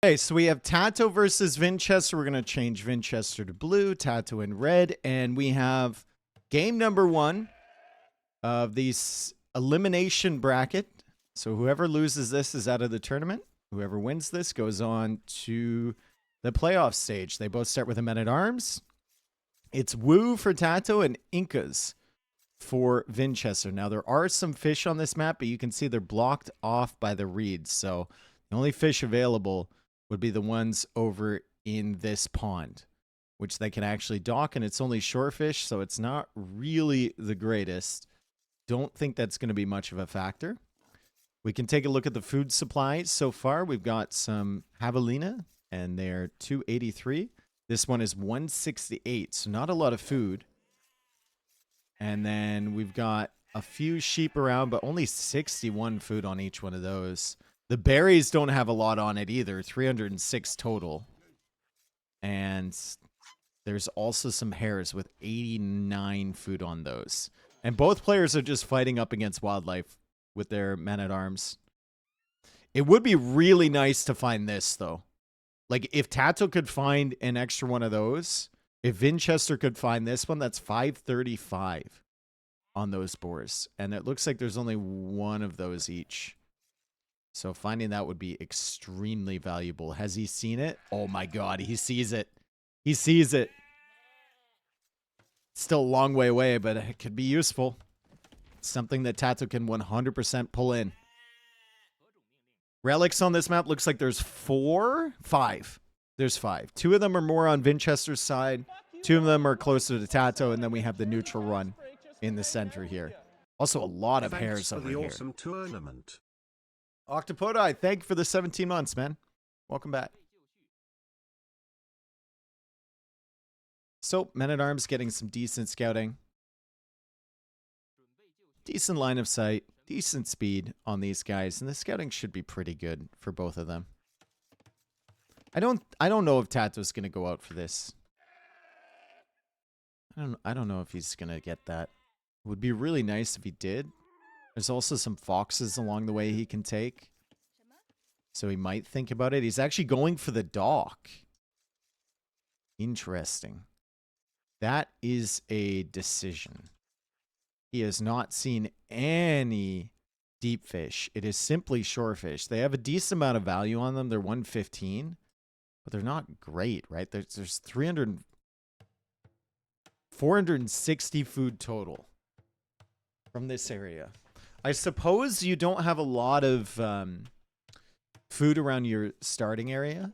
Okay, so we have TaToh versus Vinchester. We're going to change Vinchester to blue, TaToh in red, and we have game number 1 of the elimination bracket. So whoever loses this is out of the tournament. Whoever wins this goes on to the playoff stage. They both start with a men-at-arms. It's Wu for TaToh and Incas for Vinchester. Now, there are some fish on this map, but you can see they're blocked off by the reeds. So the only fish available would be the ones over in this pond, which they can actually dock, and it's only shore fish, so it's not really the greatest. Don't think that's going to be much of a factor. We can take a look at the food supply so far. We've got some javelina, and they're 283. This one is 168, so not a lot of food. And then we've got a few sheep around, but only 61 food on each one of those. The berries don't have a lot on it either, 306 total. And there's also some hares with 89 food on those. And both players are just fighting up against wildlife with their men-at-arms. It would be really nice to find this, though. Like, if TaToh could find an extra one of those, if Vinchester could find this one, that's 535 on those boars. And it looks like there's only one of those each. So finding that would be extremely valuable. Has he seen it? Oh my god, he sees it. He sees it. Still a long way away, but it could be useful. Something that TaToh can 100% pull in. Relics on this map looks like there's 5. There's 5. 2 of them are more on Vinchester's side. 2 of them are closer to TaToh, and then we have the neutral run in the center here. Also, a lot of hares over here. Awesome tournament. Octopodi, thank you for the 17 months, man. Welcome back. So, men-at-arms getting some decent scouting. Decent line of sight. Decent speed on these guys. And the scouting should be pretty good for both of them. I don't know if TaToh's going to go out for this. I don't know if he's going to get that. It would be really nice if he did. There's also some foxes along the way he can take. So he might think about it. He's actually going for the dock. Interesting. That is a decision. He has not seen any deep fish. It is simply shore fish. They have a decent amount of value on them. They're 115. But they're not great, right? There's 460 food total from this area. I suppose you don't have a lot of food around your starting area,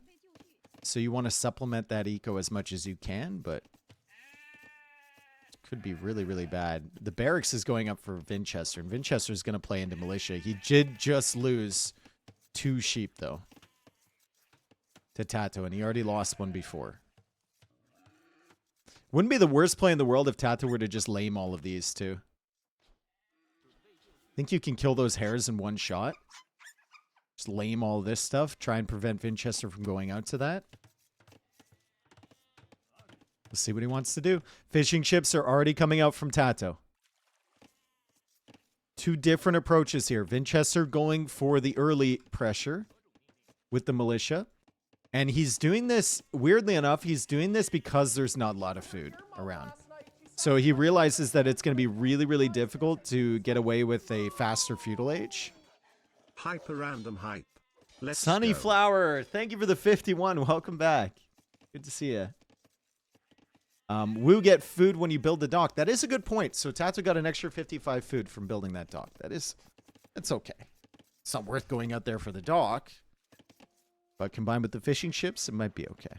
so you want to supplement that eco as much as you can, but it could be really, really bad. The barracks is going up for Vinchester, and Vinchester is going to play into militia. He did just lose 2 sheep, though, to TaToh, and he already lost one before. Wouldn't be the worst play in the world if TaToh were to just lame all of these, too. Think you can kill those hares in one shot? Just lame all this stuff. Try and prevent Vinchester from going out to that. Let's see what he wants to do. Fishing ships are already coming out from TaToh. 2 different approaches here. Vinchester going for the early pressure with the militia. And he's doing this, weirdly enough, he's doing this because there's not a lot of food around. So he realizes that it's going to be really, really difficult to get away with a faster feudal age. HyperRandom hype. Let's Sunnyflower, thank you for the 51. Welcome back. Good to see you. We'll get food when you build the dock. That is a good point. So TaToh got an extra 55 food from building that dock. That's okay. It's not worth going out there for the dock. But combined with the fishing ships, it might be okay.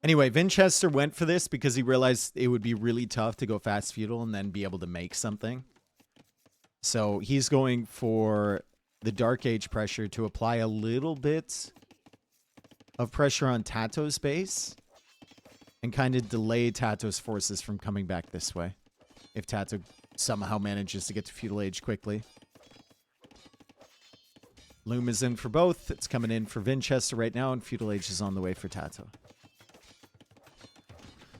Anyway, Vinchester went for this because he realized it would be really tough to go fast feudal and then be able to make something. So he's going for the Dark Age pressure to apply a little bit of pressure on TaToh's base and kind of delay TaToh's forces from coming back this way if TaToh somehow manages to get to feudal age quickly. Loom is in for both. It's coming in for Vinchester right now, and feudal age is on the way for TaToh.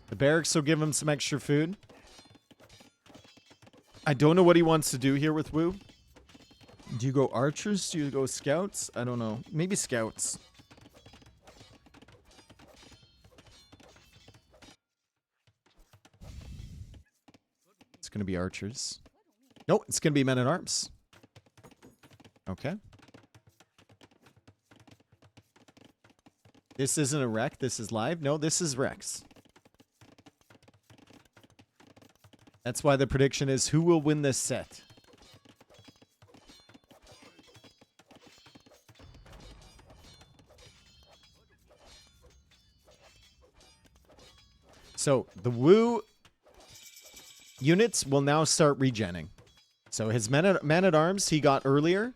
The barracks will give him some extra food. I don't know what he wants to do here with Wu. Do you go archers? Do you go scouts? I don't know. Maybe scouts. It's going to be archers. No, it's going to be men-at-arms. Okay. This isn't a rec. This is live. No, this is Rex. That's why the prediction is who will win this set. So the Wu units will now start regenning. So his man-at-arms he got earlier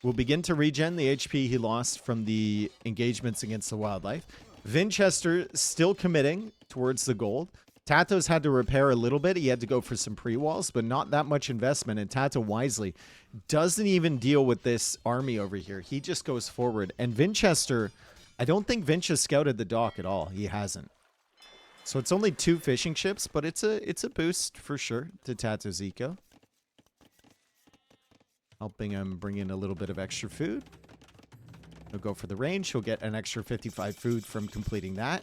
will begin to regen the HP he lost from the engagements against the wildlife. Vinchester still committing towards the gold. TaToh's had to repair a little bit. He had to go for some pre-walls, but not that much investment. And TaToh wisely doesn't even deal with this army over here. He just goes forward. And Vinchester, I don't think Vinch has scouted the dock at all. He hasn't. So it's only 2 fishing ships, but it's a boost for sure to TaToh's eco. Helping him bring in a little bit of extra food. He'll go for the range. He'll get an extra 55 food from completing that.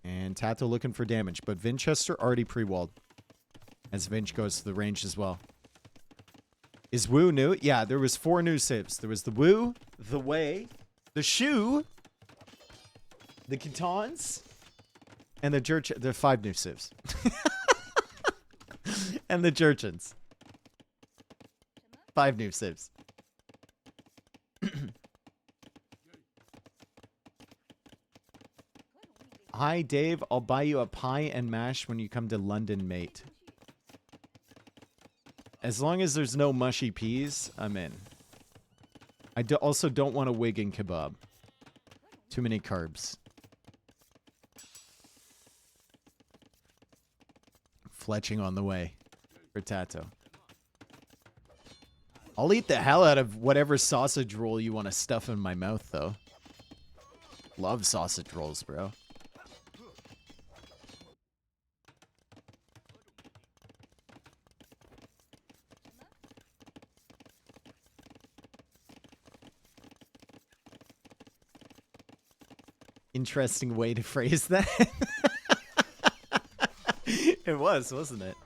And TaToh looking for damage, but Vinchester already pre-walled. As Vinch goes to the range as well. Is Wu new? Yeah, there was 4 new civs. There was the Wu, the Wei, the Shu, the Kitons, and the Jurchen. There are 5 new civs. And the Jurchens. 5 new civs. Hi, Dave. I'll buy you a pie and mash when you come to London, mate. As long as there's no mushy peas, I'm in. I also don't want a wig and kebab. Too many carbs. Fletching on the way for TaToh. I'll eat the hell out of whatever sausage roll you want to stuff in my mouth, though. Love sausage rolls, bro. Interesting way to phrase that. It was, wasn't it?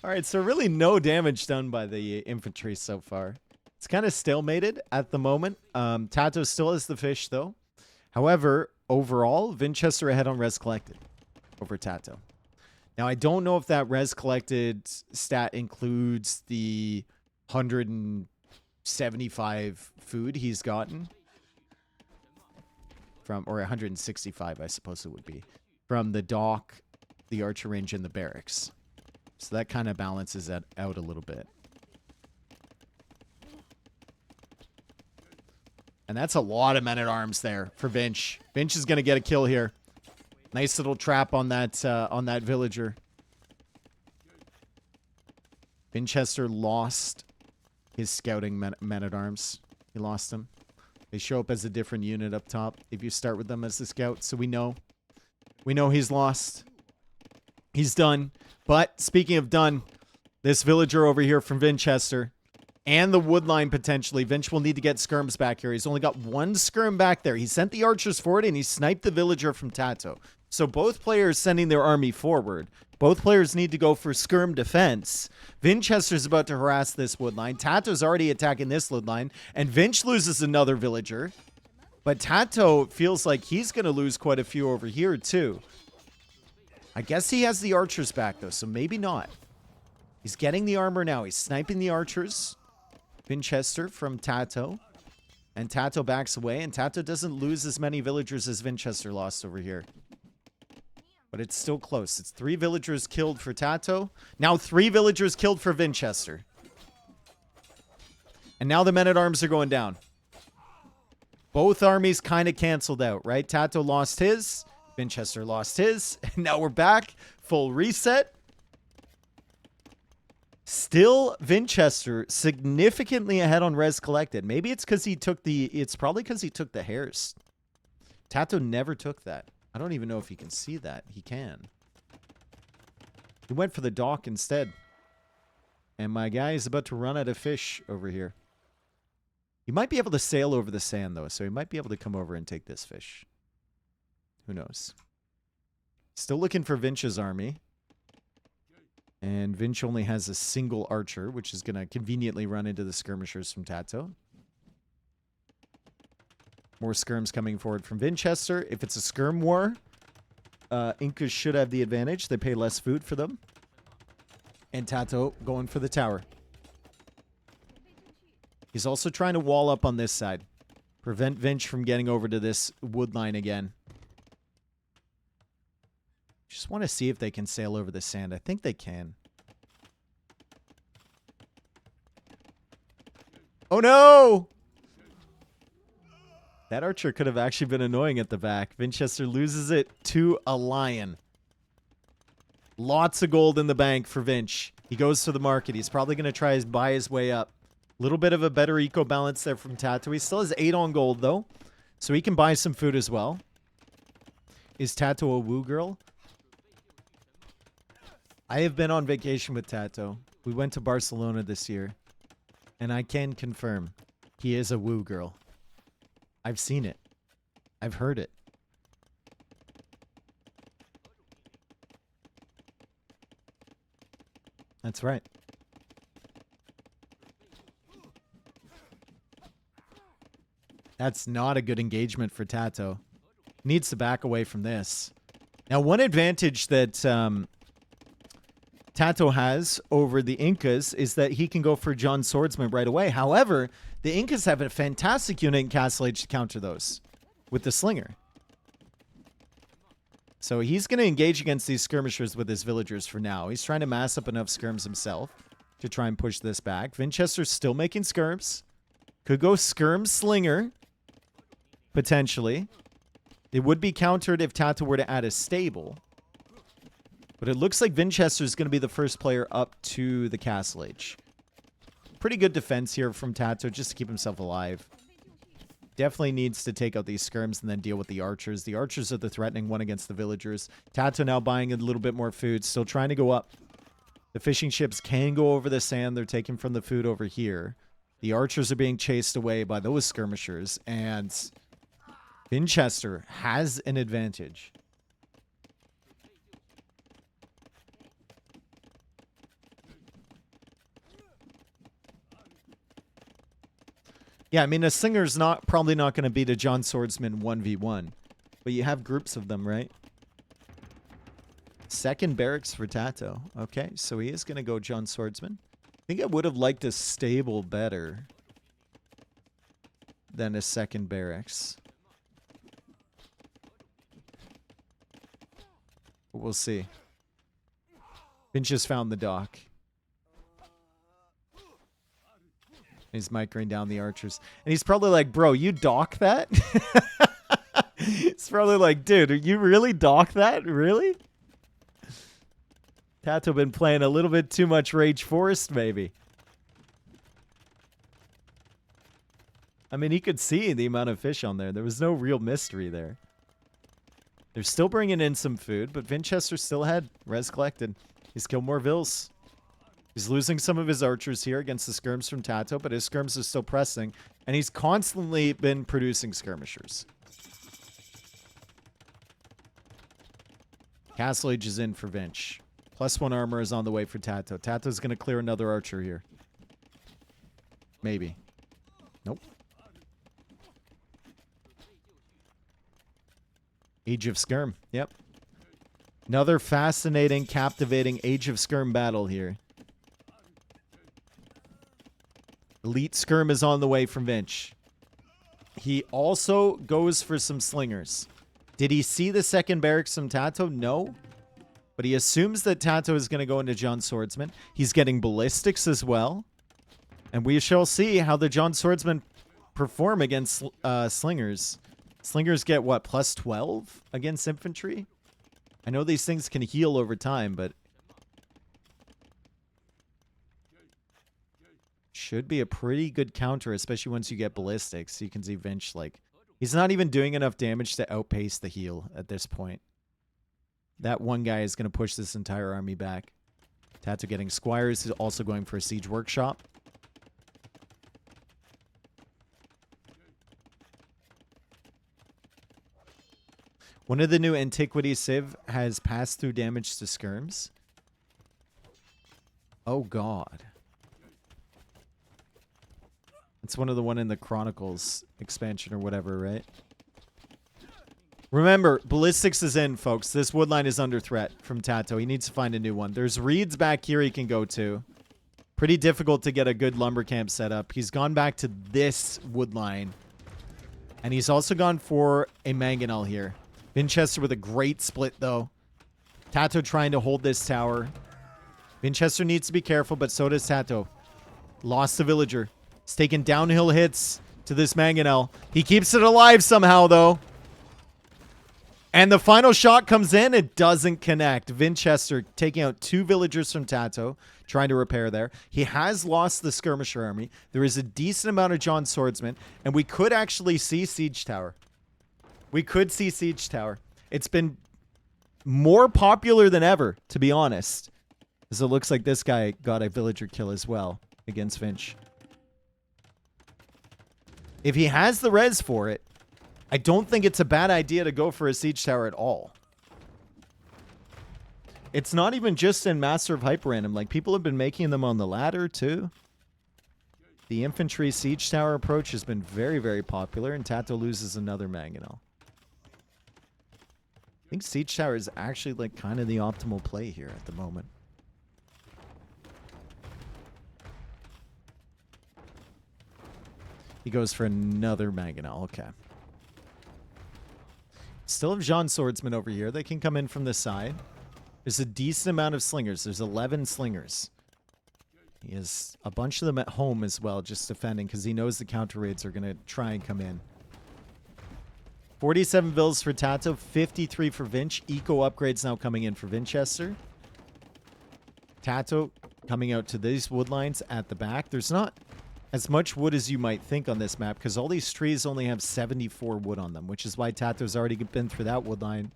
All right, so really no damage done by the infantry so far. It's kind of stalemated at the moment. TaToh still has the fish, though. However, overall, Vinchester ahead on res collected over TaToh. Now, I don't know if that res collected stat includes the 175 food he's gotten from, or 165, I suppose it would be, from the dock, the archer range, and the barracks. So that kind of balances that out a little bit. And that's a lot of men-at-arms there for Vinch. Vinch is going to get a kill here. Nice little trap on that villager. Vinchester lost his scouting men-at-arms. He lost them. They show up as a different unit up top if you start with them as the scout. So we know. We know he's lost. He's done. But speaking of done, this villager over here from Vinchester and the wood line potentially. Vinch will need to get skirms back here. He's only got 1 skirm back there. He sent the archers forward and he sniped the villager from TaToh. So both players sending their army forward. Both players need to go for skirm defense. Vinchester's about to harass this wood line. TaToh's already attacking this wood line. And Vinch loses another villager. But TaToh feels like he's going to lose quite a few over here too. I guess he has the archers back though, so maybe not. He's getting the armor now. He's sniping the archers. Vinchester from TaToh. And TaToh backs away. And TaToh doesn't lose as many villagers as Vinchester lost over here. But it's still close. It's 3 villagers killed for TaToh. Now 3 villagers killed for Vinchester. And now the men-at-arms are going down. Both armies kind of canceled out, right? TaToh lost his. Vinchester lost his. And now we're back. Full reset. Still Vinchester significantly ahead on res collected. Maybe it's because he took the... It's probably because he took the hairs. TaToh never took that. I don't even know if he can see that. He can. He went for the dock instead. And my guy is about to run out of fish over here. He might be able to sail over the sand, though, so he might be able to come over and take this fish. Who knows? Still looking for Vinch's army. And Vinch only has a single archer, which is going to conveniently run into the skirmishers from TaToh. More skirms coming forward from Vinchester. If it's a skirm war, Incas should have the advantage. They pay less food for them. And TaToh going for the tower. He's also trying to wall up on this side. Prevent Vinch from getting over to this wood line again. Just want to see if they can sail over the sand. I think they can. Oh no! That archer could have actually been annoying at the back. Vinchester loses it to a lion. Lots of gold in the bank for Vinch. He goes to the market. He's probably going to try to buy his way up. A little bit of a better eco balance there from TaToh. He still has 8 on gold, though. So he can buy some food as well. Is TaToh a woo girl? I have been on vacation with TaToh. We went to Barcelona this year. And I can confirm he is a woo girl. I've seen it. I've heard it. That's right. That's not a good engagement for TaToh. Needs to back away from this. Now, one advantage that TaToh has over the Incas is that he can go for John Swordsman right away. However, the Incas have a fantastic unit in Castle Age to counter those with the Slinger. So he's going to engage against these skirmishers with his villagers for now. He's trying to mass up enough skirms himself to try and push this back. Vinchester's still making skirms. Could go skirm Slinger, potentially. It would be countered if TaToh were to add a stable. But it looks like Vinchester's going to be the first player up to the Castle Age. Pretty good defense here from TaToh just to keep himself alive. Definitely needs to take out these skirms and then deal with the archers. The archers are the threatening one against the villagers. TaToh now buying a little bit more food. Still trying to go up. The fishing ships can go over the sand. They're taking from the food over here. The archers are being chased away by those skirmishers. And Vinchester has an advantage. Yeah, I mean, a Slinger's probably not going to beat a John Swordsman 1v1. But you have groups of them, right? Second barracks for TaToh. Okay, so he is going to go John Swordsman. I think I would have liked a stable better than a second barracks. But we'll see. Finch just found the dock. He's microing down the archers. And he's probably like, bro, you dock that? It's probably like, dude, you really dock that? Really? TaToh been playing a little bit too much Rage Forest, maybe. I mean, he could see the amount of fish on there. There was no real mystery there. They're still bringing in some food, but Vinchester still had res collected. He's killed more vills. He's losing some of his archers here against the skirms from TaToh, but his skirms are still pressing. And he's constantly been producing skirmishers. Castle Age is in for Vinch. +1 armor is on the way for TaToh. TaToh's going to clear another archer here. Maybe. Nope. Age of Skirm. Yep. Another fascinating, captivating Age of Skirm battle here. Elite Skirm is on the way from Vinch. He also goes for some Slingers. Did he see the second barracks from TaToh? No. But he assumes that TaToh is going to go into John Swordsman. He's getting ballistics as well. And we shall see how the John Swordsman perform against Slingers. Slingers get, what, +12 against infantry? I know these things can heal over time, but should be a pretty good counter, especially once you get ballistics. You can see Vinch, like, he's not even doing enough damage to outpace the heal at this point. That one guy is going to push this entire army back. TaToh getting squires, is also going for a siege workshop. One of the new antiquity civ has passed through damage to skirms. Oh god. It's one of the one in the Chronicles expansion or whatever, right? Remember, ballistics is in, folks. This woodline is under threat from TaToh. He needs to find a new one. There's reeds back here he can go to. Pretty difficult to get a good lumber camp set up. He's gone back to this woodline. And he's also gone for a mangonel here. Vinchester with a great split, though. TaToh trying to hold this tower. Vinchester needs to be careful, but so does TaToh. Lost the villager. He's taking downhill hits to this mangonel. He keeps it alive somehow, though. And the final shot comes in. It doesn't connect. Vinchester taking out 2 villagers from TaToh, trying to repair there. He has lost the skirmisher army. There is a decent amount of John swordsmen, and we could actually see siege tower. We could see siege tower. It's been more popular than ever, to be honest. As it looks like this guy got a villager kill as well against Vinch. If he has the res for it, I don't think it's a bad idea to go for a siege tower at all. It's not even just in Master of HyperRandom. Like, people have been making them on the ladder, too. The infantry siege tower approach has been very, very popular, and TaToh loses another mangonel. I think siege tower is actually, like, kind of the optimal play here at the moment. He goes for another mangonel. Okay. Still have Jean swordsmen over here. They can come in from this side. There's a decent amount of slingers. There's 11 slingers. He has a bunch of them at home as well, just defending, because he knows the counter raids are going to try and come in. 47 vills for TaToh, 53 for Vinch. Eco upgrades now coming in for Vinchester. TaToh coming out to these wood lines at the back. There's not as much wood as you might think on this map, because all these trees only have 74 wood on them, which is why TaToh's already been through that wood line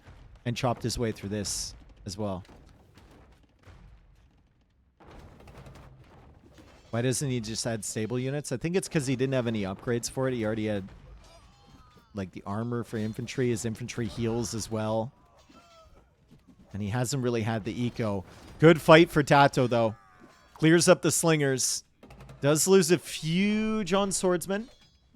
and chopped his way through this as well. Why doesn't he just add stable units? I think it's because he didn't have any upgrades for it. He already had, like, the armor for infantry. His infantry heals as well. And he hasn't really had the eco. Good fight for TaToh, though. Clears up the slingers. Does lose a few John swordsmen,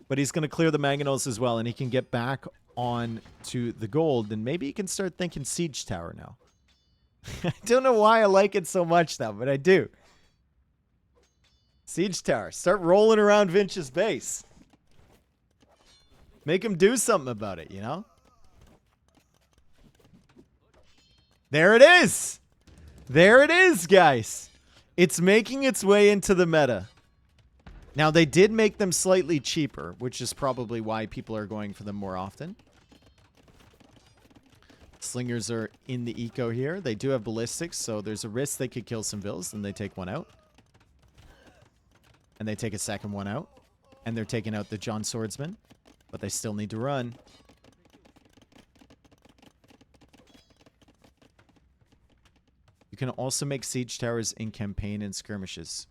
but he's going to clear the mangonels as well, and he can get back on to the gold, and maybe he can start thinking siege tower now. I don't know why I like it so much, though, but I do. Siege tower. Start rolling around Vinch's base. Make him do something about it, you know? There it is! There it is, guys! It's making its way into the meta. Now, they did make them slightly cheaper, which is probably why people are going for them more often. Slingers are in the eco here. They do have ballistics, so there's a risk they could kill some vills, and they take one out. And they take a second one out. And they're taking out the John swordsman, but they still need to run. You can also make siege towers in campaign and skirmishes.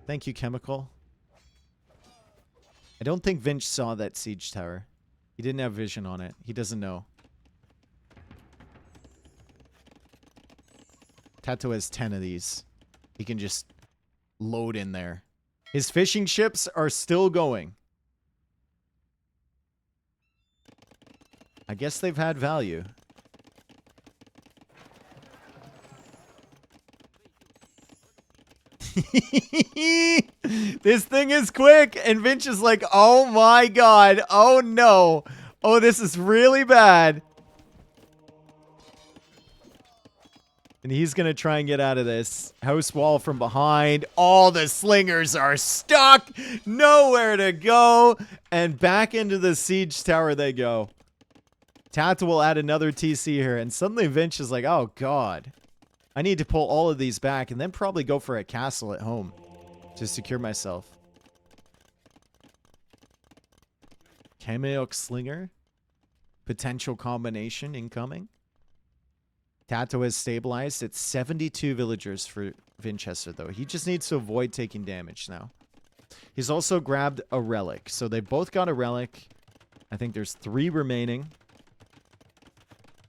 Thank you, Chemical. I don't think Vinch saw that siege tower. He didn't have vision on it. He doesn't know. TaToh has 10 of these. He can just load in there. His fishing ships are still going. I guess they've had value. This thing is quick, and Vinch is like, oh my god, oh no, oh, this is really bad. And he's gonna try and get out of this. House wall from behind. All the slingers are stuck, nowhere to go, and back into the siege tower they go. TaToh will add another TC here, and suddenly Vinch is like, oh god, I need to pull all of these back and then probably go for a castle at home to secure myself. Kameok Slinger. Potential combination incoming. TaToh has stabilized. It's 72 villagers for Vinchester, though. He just needs to avoid taking damage now. He's also grabbed a relic. So they both got a relic. I think there's 3 remaining.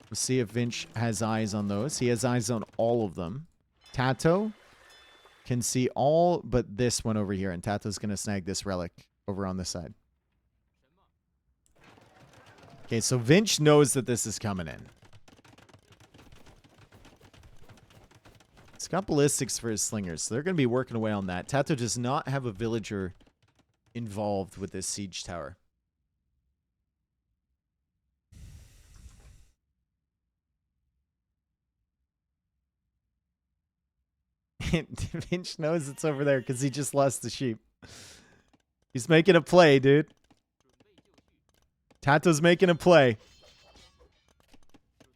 We'll see if Vinch has eyes on those. He has eyes on all of them. TaToh can see all but this one over here. And TaToh's going to snag this relic over on the side. Okay, so Vinch knows that this is coming in. He's got ballistics for his slingers, so they're going to be working away on that. TaToh does not have a villager involved with this siege tower. Vinch knows it's over there because he just lost the sheep. He's making a play, dude. TaToh's making a play.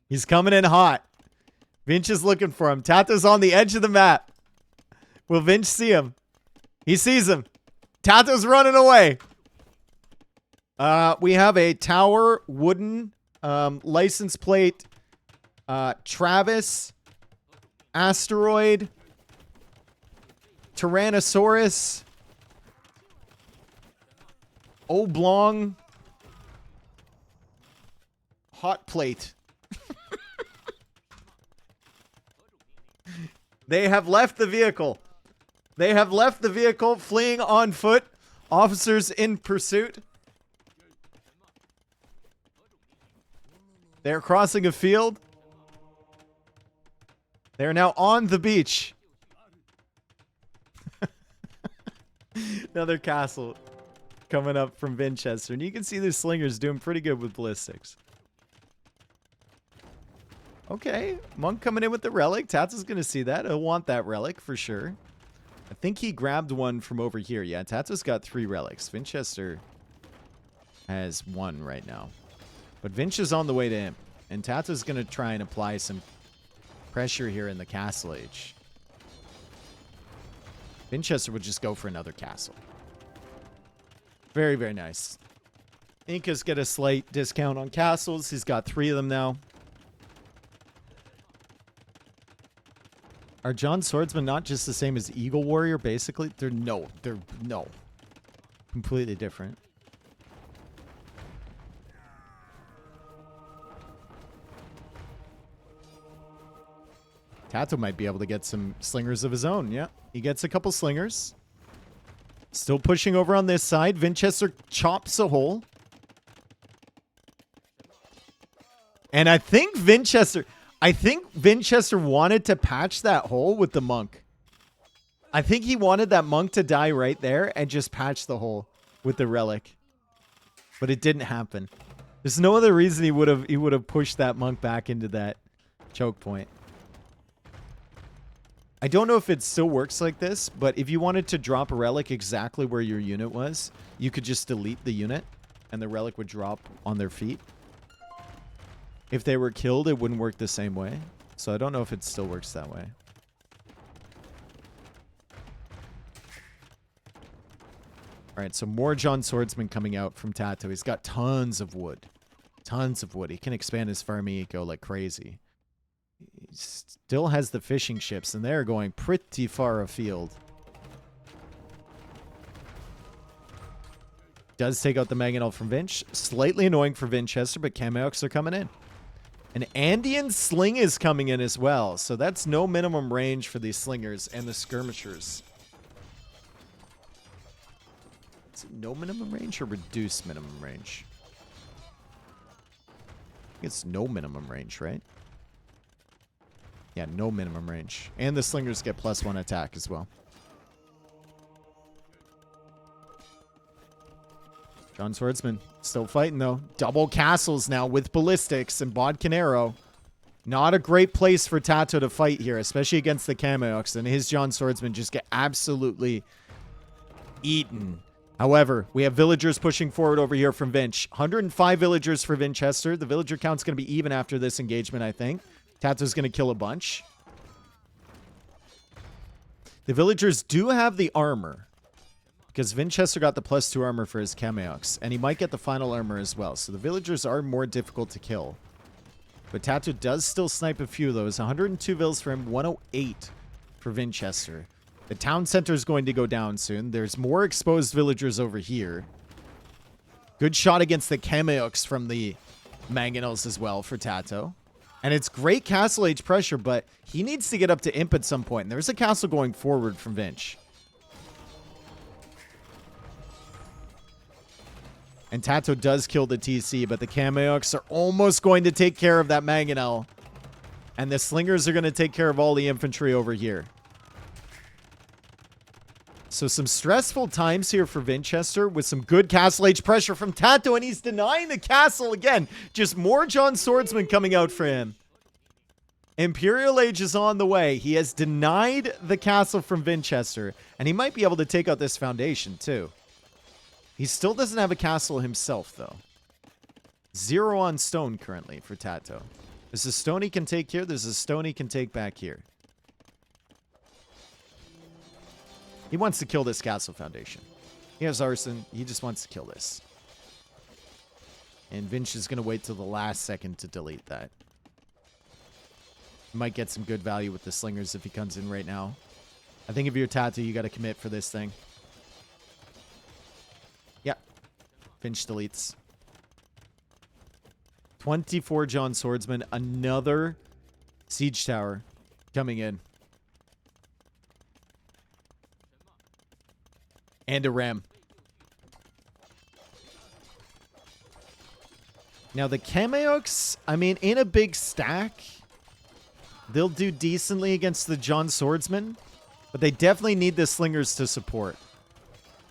He's coming in hot. Vinch is looking for him. TaToh's on the edge of the map. Will Vinch see him? He sees him. TaToh's running away. We have a tower, wooden, license plate, Travis, asteroid, Tyrannosaurus, oblong, hot plate. They have left the vehicle. They have left the vehicle, fleeing on foot. Officers in pursuit. They're crossing a field. They're now on the beach. Another castle coming up from Vinchester. And you can see the slingers doing pretty good with ballistics. Okay, Monk coming in with the relic. TaToh's going to see that. He'll want that relic for sure. I think he grabbed one from over here. Yeah, TaToh's got 3 relics. Vinchester has 1 right now. But Vinch is on the way to him. And TaToh's going to try and apply some pressure here in the castle age. Vinchester would just go for another castle. Very, very nice. Incas get a slight discount on castles. He's got 3 of them now. Are John Swordsman not just the same as Eagle Warrior, basically? They're no. Completely different. TaToh might be able to get some slingers of his own, yeah. He gets a couple slingers. Still pushing over on this side. Vinchester chops a hole. And I think Vinchester wanted to patch that hole with the monk. I think he wanted that monk to die right there and just patch the hole with the relic. But it didn't happen. There's no other reason he would have pushed that monk back into that choke point. I don't know if it still works like this, but if you wanted to drop a relic exactly where your unit was, you could just delete the unit and the relic would drop on their feet. If they were killed, it wouldn't work the same way. So I don't know if it still works that way. All right, so more John Swordsman coming out from TaToh. He's got tons of wood. Tons of wood. He can expand his farming eco like crazy. He still has the fishing ships, and they're going pretty far afield. Does take out the mangonel from Vinch. Slightly annoying for Vinchester, but Cameox are coming in. An Andean sling is coming in as well, so that's no minimum range for these slingers and the skirmishers. Is it no minimum range or reduced minimum range? I think it's no minimum range, right? Yeah, no minimum range. And the slingers get +1 attack as well. John Swordsman still fighting, though. Double castles now with ballistics and Bodkin Arrow. Not a great place for TaToh to fight here, especially against the Cameox. And his John Swordsman just get absolutely eaten. However, we have villagers pushing forward over here from Vinch. 105 villagers for Vinchester. The villager count's going to be even after this engagement, I think. TaToh's going to kill a bunch. The villagers do have the armor. Because Vinchester got the +2 armor for his Cameox. And he might get the final armor as well. So the villagers are more difficult to kill. But TaToh does still snipe a few of those. 102 vills for him, 108 for Vinchester. The town center is going to go down soon. There's more exposed villagers over here. Good shot against the Kameyuks from the Mangonels as well for TaToh. And it's great castle age pressure, but he needs to get up to imp at some point. And there's a castle going forward from Vinch. And TaToh does kill the TC, but the Kameyuks are almost going to take care of that Mangonel. And the Slingers are going to take care of all the infantry over here. So some stressful times here for Vinchester with some good castle age pressure from TaToh, and he's denying the castle again. Just more John Swordsman coming out for him. Imperial age is on the way. He has denied the castle from Vinchester, and he might be able to take out this foundation too. He still doesn't have a castle himself, though. 0 on stone currently for TaToh. There's a stone he can take here. There's a stone he can take back here. He wants to kill this castle foundation. He has arson. He just wants to kill this. And Vinch is going to wait till the last second to delete that. Might get some good value with the Slingers if he comes in right now. I think if you're TaToh, you got to commit for this thing. Finch deletes. 24 John Swordsman. Another siege tower coming in. And a ram. Now the Kameyuks, I mean, in a big stack, they'll do decently against the John Swordsman. But they definitely need the Slingers to support.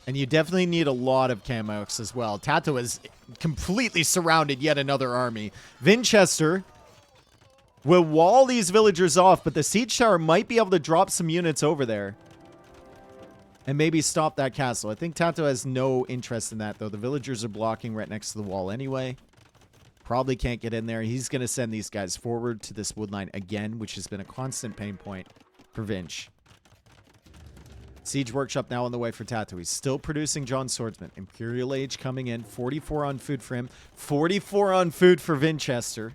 And you definitely need a lot of Kameyuks as well. TaToh has completely surrounded yet another army. Vinchester will wall these villagers off, but the siege tower might be able to drop some units over there. And maybe stop that castle. I think TaToh has no interest in that, though. The villagers are blocking right next to the wall anyway. Probably can't get in there. He's going to send these guys forward to this wood line again, which has been a constant pain point for Vinch. Siege Workshop now on the way for TaToh. He's still producing John Swordsman. Imperial Age coming in. 44 on food for him. 44 on food for Vinchester.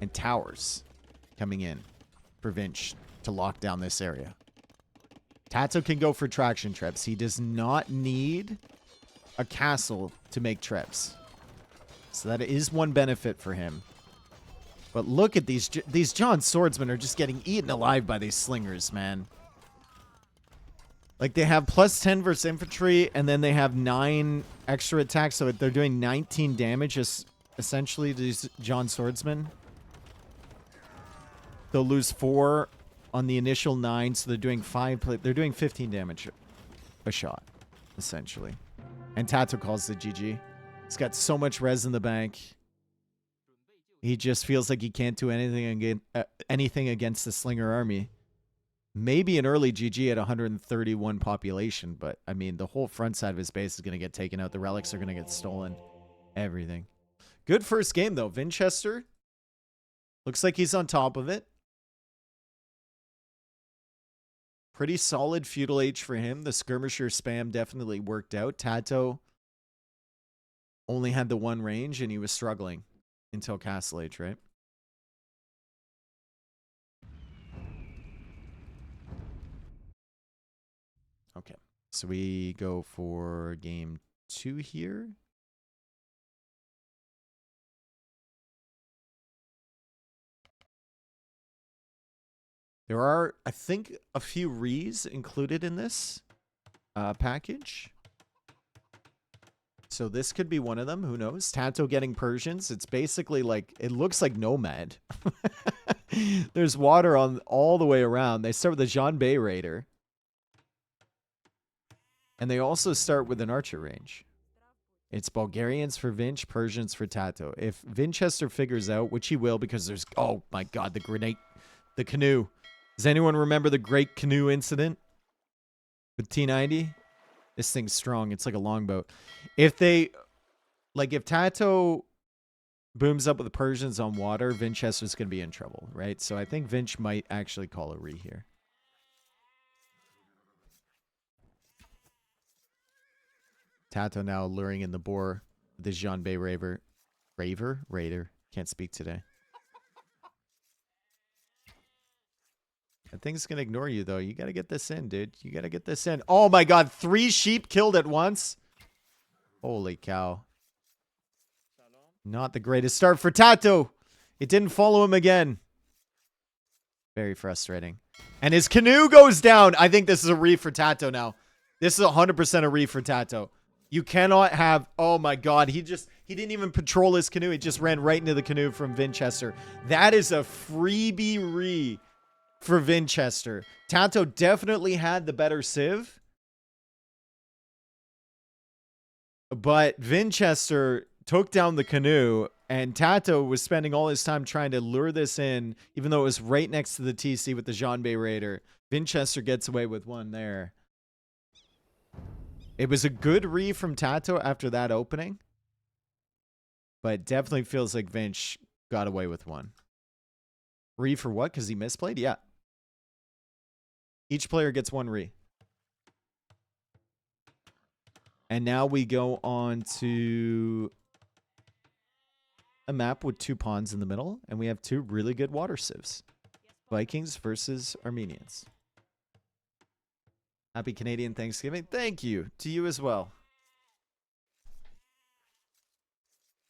And towers coming in for Vinch to lock down this area. TaToh can go for traction trebs. He does not need a castle to make trebs. So that is one benefit for him. But look at these John Swordsmen are just getting eaten alive by these Slingers, man. Like, they have plus 10 versus infantry, and then they have 9 extra attacks, so they're doing 19 damage, essentially, to these John Swordsmen. They'll lose 4 on the initial 9, so they're doing 5. They're doing 15 damage a shot, essentially. And TaToh calls it GG. He's got so much res in the bank. He just feels like he can't do anything against the Slinger army. Maybe an early GG at 131 population, but, I mean, the whole front side of his base is going to get taken out. The relics are going to get stolen. Everything. Good first game, though. Vinchester looks like he's on top of it. Pretty solid feudal age for him. The skirmisher spam definitely worked out. TaToh only had the 1 range, and he was struggling until castle age, right? Okay, so we go for game 2 here. There are, I think, a few rees included in this package. So this could be one of them. Who knows? TaToh getting Persians. It's basically like, it looks like Nomad. There's water on all the way around. They start with a Jean Bay Raider. And they also start with an archer range. It's Bulgarians for Vinch, Persians for TaToh. If Vinchester figures out, which he will, because there's, oh my god, the canoe. Does anyone remember the Great Canoe Incident with T90? This thing's strong. It's like a longboat. If TaToh booms up with the Persians on water, Vinchester's going to be in trouble, right? So I think Vinch might actually call a re here. TaToh now luring in the boar. The Jeanbei Raider. Can't speak today. That thing's gonna ignore you though. You gotta get this in, dude. You gotta get this in. Oh my god, 3 sheep killed at once. Holy cow. Not the greatest start for TaToh. It didn't follow him again. Very frustrating. And his canoe goes down. I think this is a re for TaToh now. This is 100% a re for TaToh. You cannot have... Oh my god. He didn't even patrol his canoe. He just ran right into the canoe from Vinchester. That is a freebie re for Vinchester. TaToh definitely had the better civ. But Vinchester took down the canoe, and TaToh was spending all his time trying to lure this in, even though it was right next to the TC with the Jeanbei Raider. Vinchester gets away with one there. It was a good re from TaToh after that opening, but it definitely feels like Vinch got away with one. Re for what? Because he misplayed? Yeah. Each player gets one re. And now we go on to a map with 2 pawns in the middle, and we have 2 really good water civs. Vikings versus Armenians. Happy Canadian Thanksgiving. Thank you. To you as well.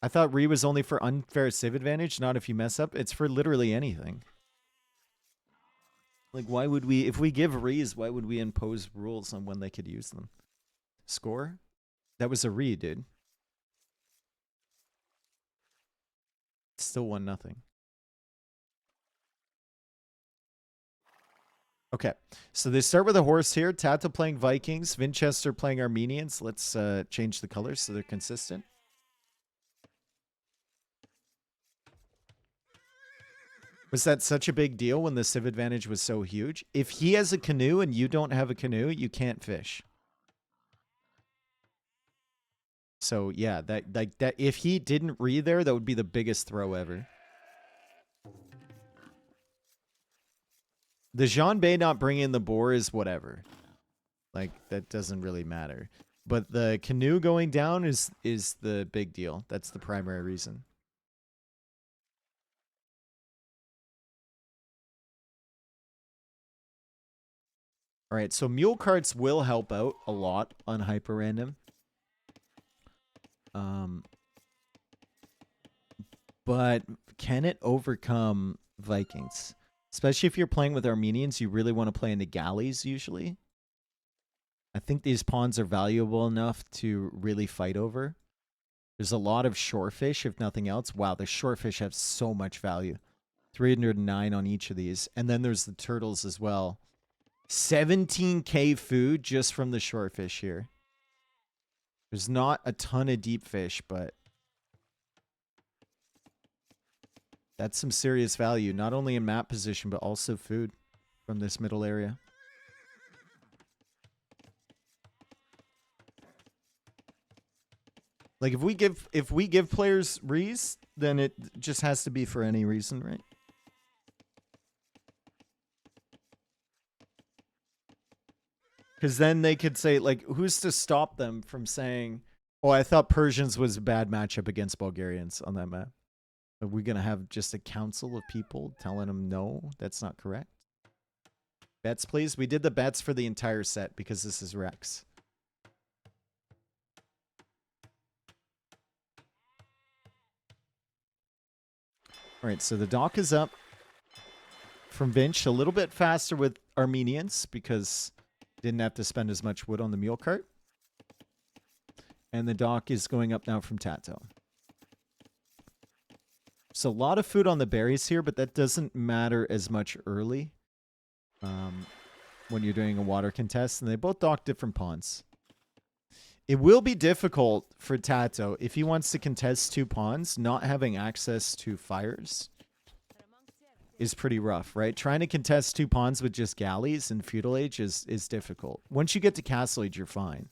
I thought re was only for unfair civ advantage, not if you mess up. It's for literally anything. Like, why would we... If we give re's, why would we impose rules on when they could use them? Score? That was a re, dude. Still 1-0. Okay, so they start with a horse here. TaToh playing Vikings, Vinchester playing Armenians. Let's change the colors so they're consistent. Was that such a big deal when the civ advantage was so huge? If he has a canoe and you don't have a canoe, you can't fish. So yeah, that if he didn't read there, that would be the biggest throw ever. The Jeanbei not bringing in the boar is whatever. Like, that doesn't really matter. But the canoe going down is the big deal. That's the primary reason. All right, so mule carts will help out a lot on HyperRandom. But can it overcome Vikings? Especially if you're playing with Armenians, you really want to play into galleys usually. I think these pawns are valuable enough to really fight over. There's a lot of shorefish, if nothing else. Wow, the shorefish have so much value. 309 on each of these. And then there's the turtles as well. 17k food just from the shorefish here. There's not a ton of deep fish, but that's some serious value. Not only in map position, but also food from this middle area. Like, if we give players re's, then it just has to be for any reason, right? Because then they could say, like, who's to stop them from saying, oh, I thought Persians was a bad matchup against Bulgarians on that map. Are we going to have just a council of people telling them, no, that's not correct? Bets, please. We did the bets for the entire set because this is Rex. All right, so the dock is up from Vinch. A little bit faster with Armenians because didn't have to spend as much wood on the mule cart. And the dock is going up now from TaToh. So a lot of food on the berries here, but that doesn't matter as much early when you're doing a water contest. And they both dock different pawns. It will be difficult for TaToh if he wants to contest 2 pawns. Not having access to fires is pretty rough, right? Trying to contest 2 pawns with just galleys in feudal age is difficult. Once you get to castle age, you're fine.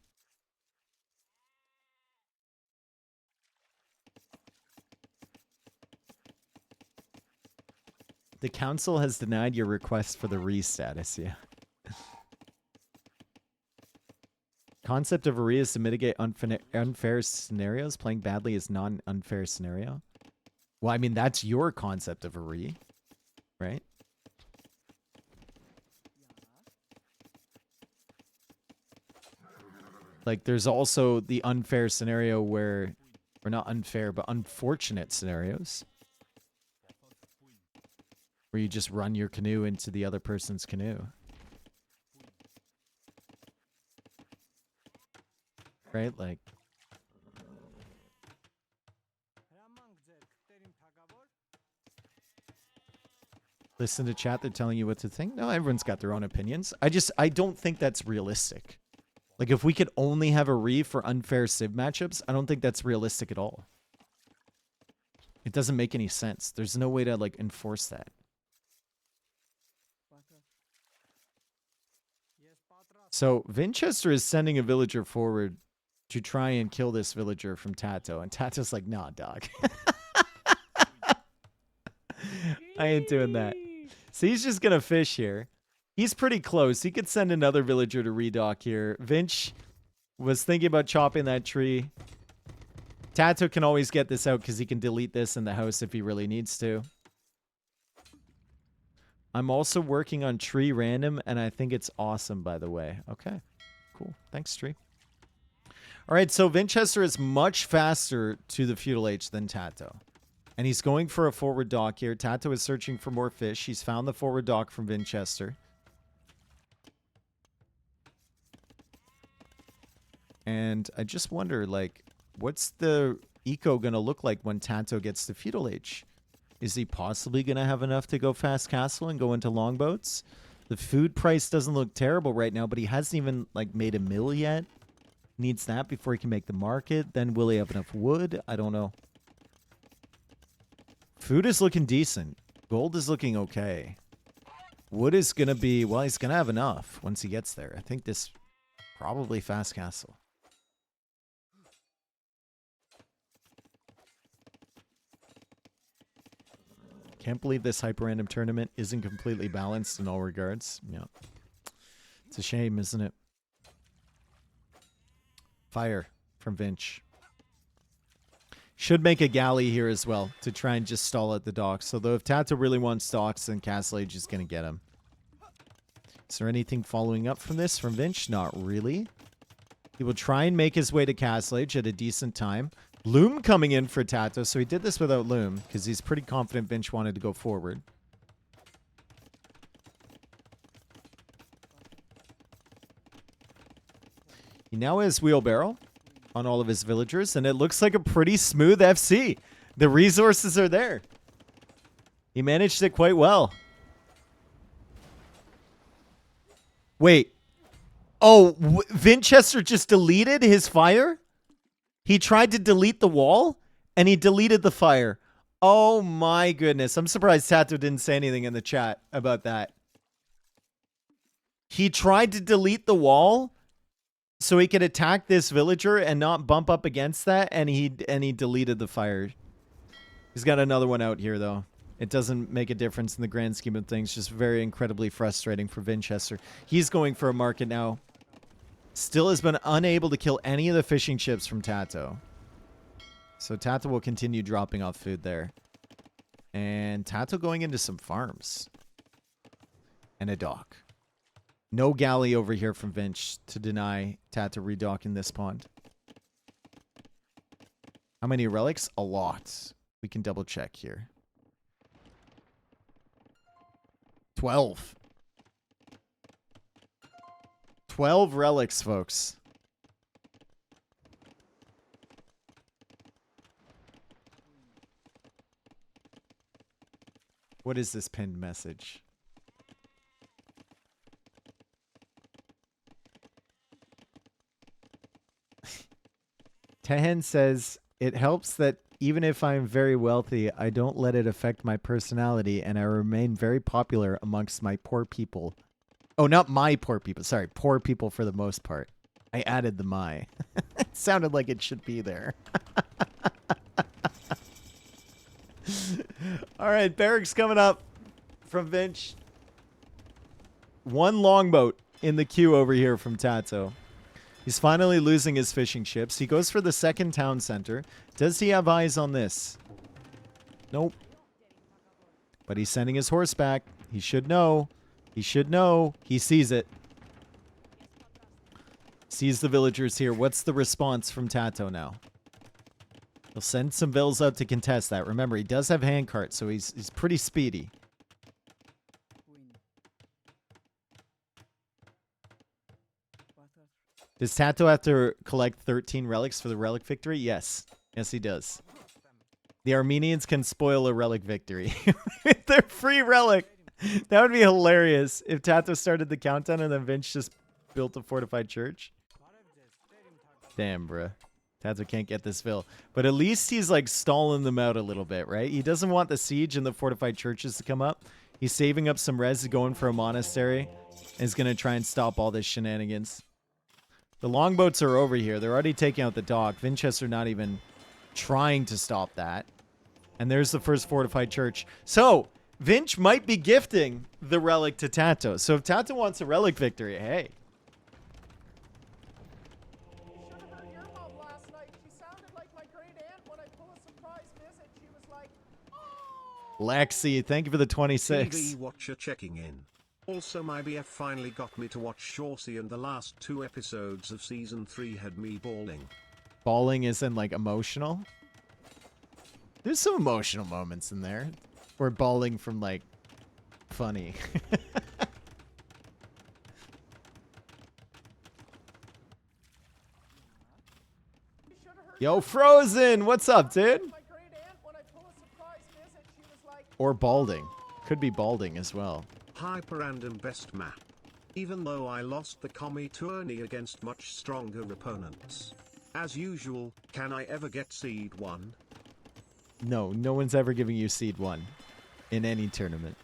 The council has denied your request for the re status, yeah. concept of a re is to mitigate unfair scenarios. Playing badly is not an unfair scenario. Well, I mean, that's your concept of a re, right? Like, there's also the unfair scenario where, or not unfair, but unfortunate scenarios, where you just run your canoe into the other person's canoe. Right? Like, listen to chat, they're telling you what to think. No, everyone's got their own opinions. I don't think that's realistic. Like, if we could only have a re for unfair civ matchups, I don't think that's realistic at all. It doesn't make any sense. There's no way to, like, enforce that. So, Vinchester is sending a villager forward to try and kill this villager from TaToh. And TaToh's like, nah, dog. I ain't doing that. So he's just going to fish here. He's pretty close. He could send another villager to redock here. Vinch was thinking about chopping that tree. TaToh can always get this out because he can delete this in the house if he really needs to. I'm also working on tree random, and I think it's awesome, by the way. Okay, cool. Thanks, tree. All right, so Vinchester is much faster to the feudal age than TaToh. And he's going for a forward dock here. TaToh is searching for more fish. He's found the forward dock from Vinchester. And I just wonder, like, what's the eco going to look like when TaToh gets to feudal age? Is he possibly going to have enough to go fast castle and go into longboats? The food price doesn't look terrible right now, but he hasn't even, like, made a mill yet. Needs that before he can make the market. Then will he have enough wood? I don't know. Food is looking decent. Gold is looking okay. Wood is going to be, well, he's going to have enough once he gets there. I think this probably fast castle. Can't believe this HyperRandom tournament isn't completely balanced in all regards. Yeah. It's a shame, isn't it? Fire from Vinch. Should make a galley here as well to try and just stall at the docks. So though if TaToh really wants docks, then Castle Age is going to get him. Is there anything following up from this from Vinch? Not really. He will try and make his way to Castle Age at a decent time. Loom coming in for TaToh, so he did this without Loom because he's pretty confident Vinch wanted to go forward. He now has wheelbarrow on all of his villagers, and it looks like a pretty smooth FC. The resources are there. He managed it quite well. Wait. Oh, Vinchester just deleted his fire? He tried to delete the wall, and he deleted the fire. Oh my goodness. I'm surprised TaToh didn't say anything in the chat about that. He tried to delete the wall so he could attack this villager and not bump up against that, and he deleted the fire. He's got another one out here, though. It doesn't make a difference in the grand scheme of things. Just very incredibly frustrating for Vinchester. He's going for a market now. Still has been unable to kill any of the fishing ships from TaToh. So TaToh will continue dropping off food there. And TaToh going into some farms. And a dock. No galley over here from Vinch to deny TaToh redocking this pond. How many relics? A lot. We can double check here. 12. 12 relics, folks. What is this pinned message? Tehen says, it helps that even if I'm very wealthy, I don't let it affect my personality and I remain very popular amongst my poor people. Oh, not my poor people. Sorry, poor people for the most part. I added the my. It sounded like it should be there. All right, barracks coming up from Vinch. One longboat in the queue over here from TaToh. He's finally losing his fishing ships. He goes for the second town center. Does he have eyes on this? Nope. But he's sending his horse back. He should know. He should know. He sees it. Sees the villagers here. What's the response from TaToh now? He'll send some vills out to contest that. Remember, he does have handcart, so he's pretty speedy. Does TaToh have to collect 13 relics for the relic victory? Yes. Yes, he does. The Armenians can spoil a relic victory. With their free relic. That would be hilarious if TaToh started the countdown and then Vince just built a fortified church. Damn, bruh. TaToh can't get this fill. But at least he's like stalling them out a little bit, right? He doesn't want the siege and the fortified churches to come up. He's saving up some res, going for a monastery. And is going to try and stop all this shenanigans. The longboats are over here. They're already taking out the dock. Vinchester not even trying to stop that. And there's the first fortified church. So, Vinch might be gifting the relic to TaToh. So if TaToh wants a relic victory, hey. Lexi, thank you for the 26. TV watcher checking in. Also, my BF finally got me to watch Shawsey, and the last 2 episodes of season 3 had me bawling. Bawling isn't like emotional? There's some emotional moments in there. Or bawling from like funny. Yo, Frozen! What's up, dude? Or balding. Could be balding as well. HyperRandom best map. Even though I lost the commie tourney against much stronger opponents. As usual, can I ever get seed 1? No, no one's ever giving you seed 1 in any tournament.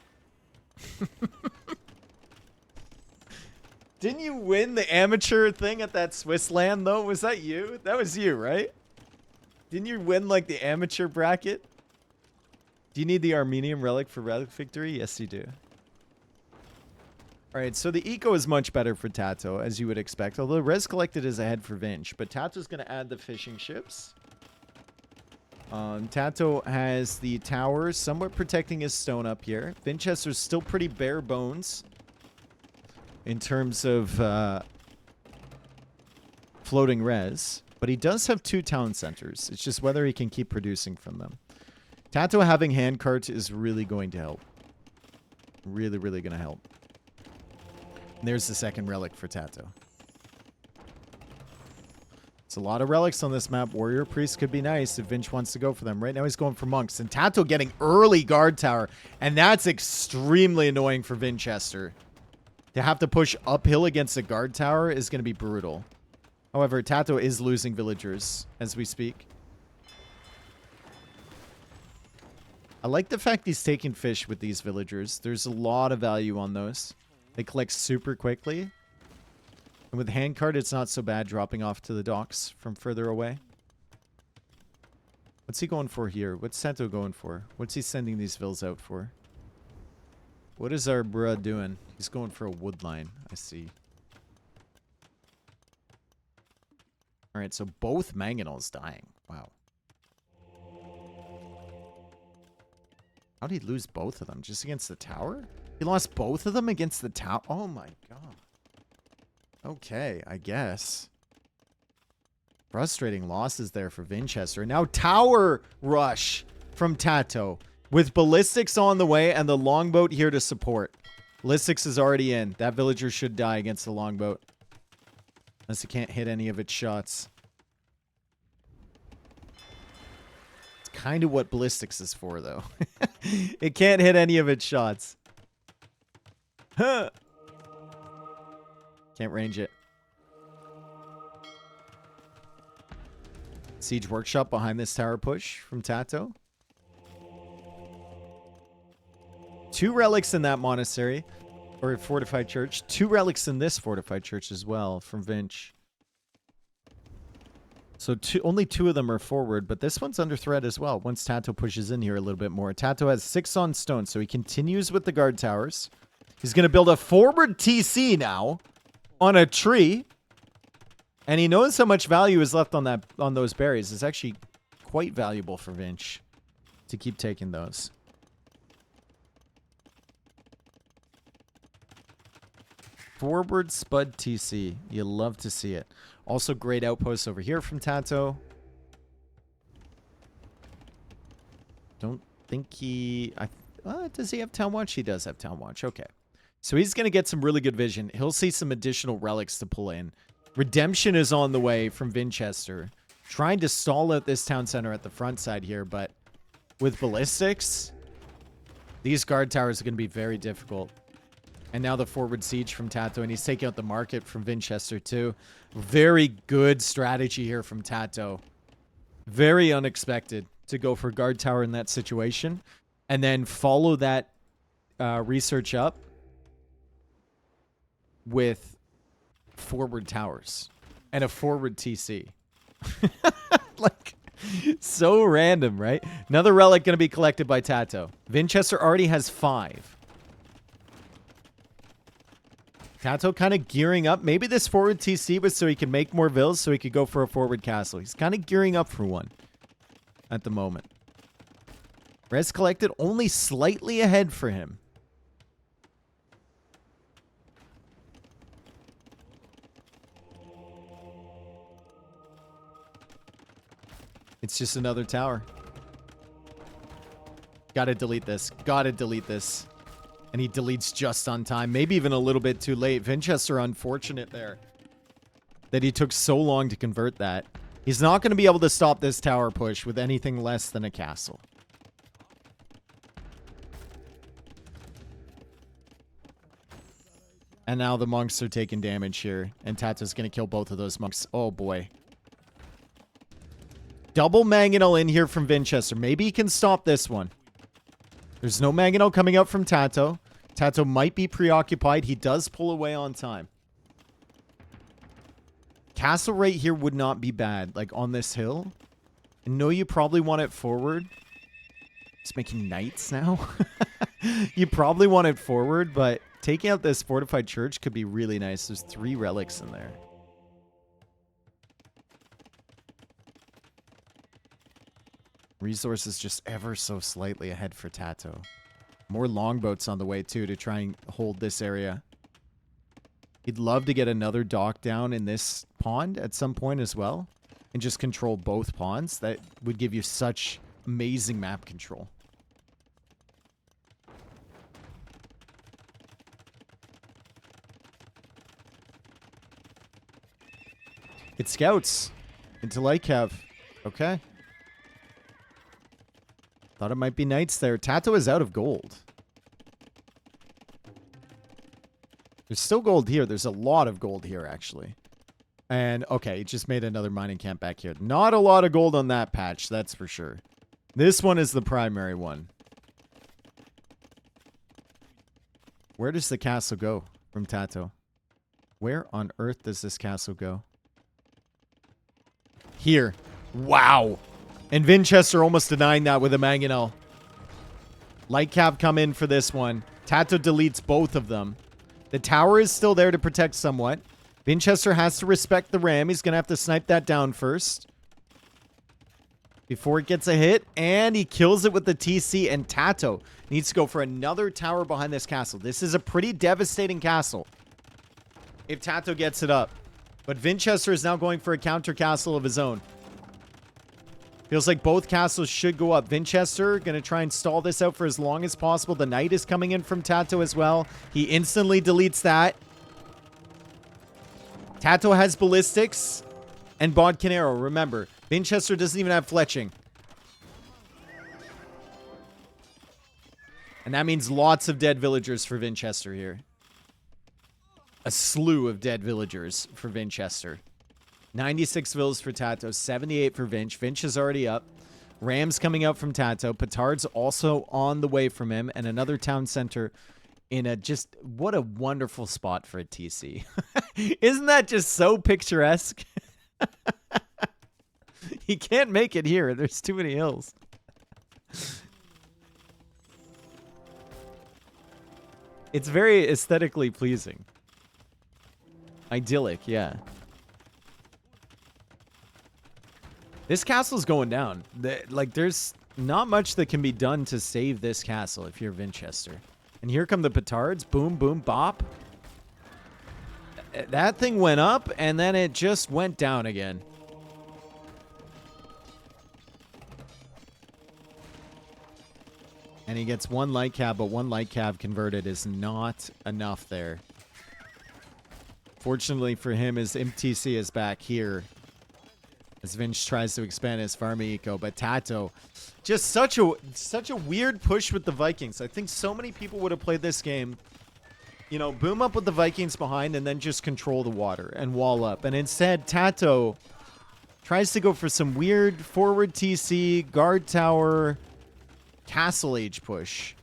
Didn't you win the amateur thing at that Swiss land, though? Was that you? That was you, right? Didn't you win, like, the amateur bracket? Do you need the Armenian relic for relic victory? Yes, you do. Alright, so the eco is much better for TaToh, as you would expect. Although res collected is ahead for Vinch. But TaToh's going to add the fishing ships. TaToh has the tower somewhat protecting his stone up here. Vinchester's still pretty bare bones in terms of floating res. But he does have 2 town centers. It's just whether he can keep producing from them. TaToh having handcart is really going to help. Really, really going to help. And there's the second relic for TaToh. It's a lot of relics on this map. Warrior Priest could be nice if Vinch wants to go for them. Right now he's going for monks. And TaToh getting early guard tower. And that's extremely annoying for Vinchester. To have to push uphill against a guard tower is going to be brutal. However, TaToh is losing villagers as we speak. I like the fact he's taking fish with these villagers. There's a lot of value on those. They collect super quickly. And with handcart, it's not so bad dropping off to the docks from further away. What's he going for here? What's TaToh going for? What's he sending these vills out for? What is our bruh doing? He's going for a wood line. I see. Alright, so both mangonels dying. Wow. How did he lose both of them? Just against the tower? He lost both of them against the tower? Oh my god. Okay, I guess. Frustrating losses there for Vinchester. And now tower rush from TaToh. With ballistics on the way and the longboat here to support. Ballistics is already in. That villager should die against the longboat. Unless it can't hit any of its shots. It's kind of what ballistics is for, though. It can't hit any of its shots. Huh. Can't range it. Siege workshop behind this tower push from TaToh. 2 relics in that monastery. Or fortified church. 2 relics in this fortified church as well from Vinch. So only 2 of them are forward, but this one's under threat as well. Once TaToh pushes in here a little bit more. TaToh has 6 on stone, so he continues with the guard towers. He's going to build a forward TC now on a tree. And he knows how much value is left on those berries. It's actually quite valuable for Vinch to keep taking those. Forward Spud TC. You love to see it. Also great outposts over here from TaToh. Don't think he... does he have Town Watch? He does have Town Watch. Okay. So he's going to get some really good vision. He'll see some additional relics to pull in. Redemption is on the way from Vinchester. Trying to stall out this town center at the front side here, but with ballistics, these guard towers are going to be very difficult. And now the forward siege from TaToh, and he's taking out the market from Vinchester too. Very good strategy here from TaToh. Very unexpected to go for guard tower in that situation. And then follow that research up with forward towers and a forward TC. Like, so random, right? Another relic going to be collected by TaToh. Vinchester already has 5. TaToh kind of gearing up. Maybe this forward TC was so he can make more vills so he could go for a forward castle. He's kind of gearing up for one at the moment. Res collected only slightly ahead for him. It's just another tower. Gotta delete this. Gotta delete this. And he deletes just on time. Maybe even a little bit too late. Vinchester unfortunate there that he took so long to convert that. He's not going to be able to stop this tower push with anything less than a castle. And now the monks are taking damage here. And TaToh's going to kill both of those monks. Oh, boy. Double mangonel in here from Vinchester. Maybe he can stop this one. There's no mangonel coming out from TaToh. TaToh might be preoccupied. He does pull away on time. Castle right here would not be bad. Like on this hill. I know you probably want it forward. It's making knights now. You probably want it forward, but taking out this fortified church could be really nice. There's 3 relics in there. Resources just ever so slightly ahead for TaToh. More longboats on the way, too, to try and hold this area. He'd love to get another dock down in this pond at some point as well. And just control both ponds. That would give you such amazing map control. It scouts into Lykev. Okay. Thought it might be knights there. TaToh is out of gold. There's still gold here. There's a lot of gold here, actually. And, okay, it just made another mining camp back here. Not a lot of gold on that patch, that's for sure. This one is the primary one. Where does the castle go from TaToh? Where on earth does this castle go? Here. Wow. And Vinchester almost denying that with a mangonel. Lightcap come in for this one. TaToh deletes both of them. The tower is still there to protect somewhat. Vinchester has to respect the ram. He's going to have to snipe that down first before it gets a hit. And he kills it with the TC. And TaToh needs to go for another tower behind this castle. This is a pretty devastating castle if TaToh gets it up. But Vinchester is now going for a counter castle of his own. Feels like both castles should go up. Vinchester going to try and stall this out for as long as possible. The knight is coming in from TaToh as well. He instantly deletes that. TaToh has ballistics and Bodkin arrow. Remember, Vinchester doesn't even have fletching. And that means lots of dead villagers for Vinchester here. A slew of dead villagers for Vinchester. 96 vills for TaToh, 78 for Vinch. Vinch is already up. Ram's coming out from TaToh. Petard's also on the way from him. And another town center in a just... What a wonderful spot for a TC. Isn't that just so picturesque? He can't make it here. There's too many hills. It's very aesthetically pleasing. Idyllic, yeah. This castle's going down. Like, there's not much that can be done to save this castle if you're Vinchester. And here come the petards. Boom, boom, bop. That thing went up, and then it just went down again. And he gets one light cab, but one light cab converted is not enough there. Fortunately for him, his MTC is back here as Vinch tries to expand his farm eco. But TaToh, just such a weird push with the Vikings. I think so many people would have played this game, you know, boom up with the Vikings behind and then just control the water and wall up. And instead, TaToh tries to go for some weird forward TC, guard tower, castle age push.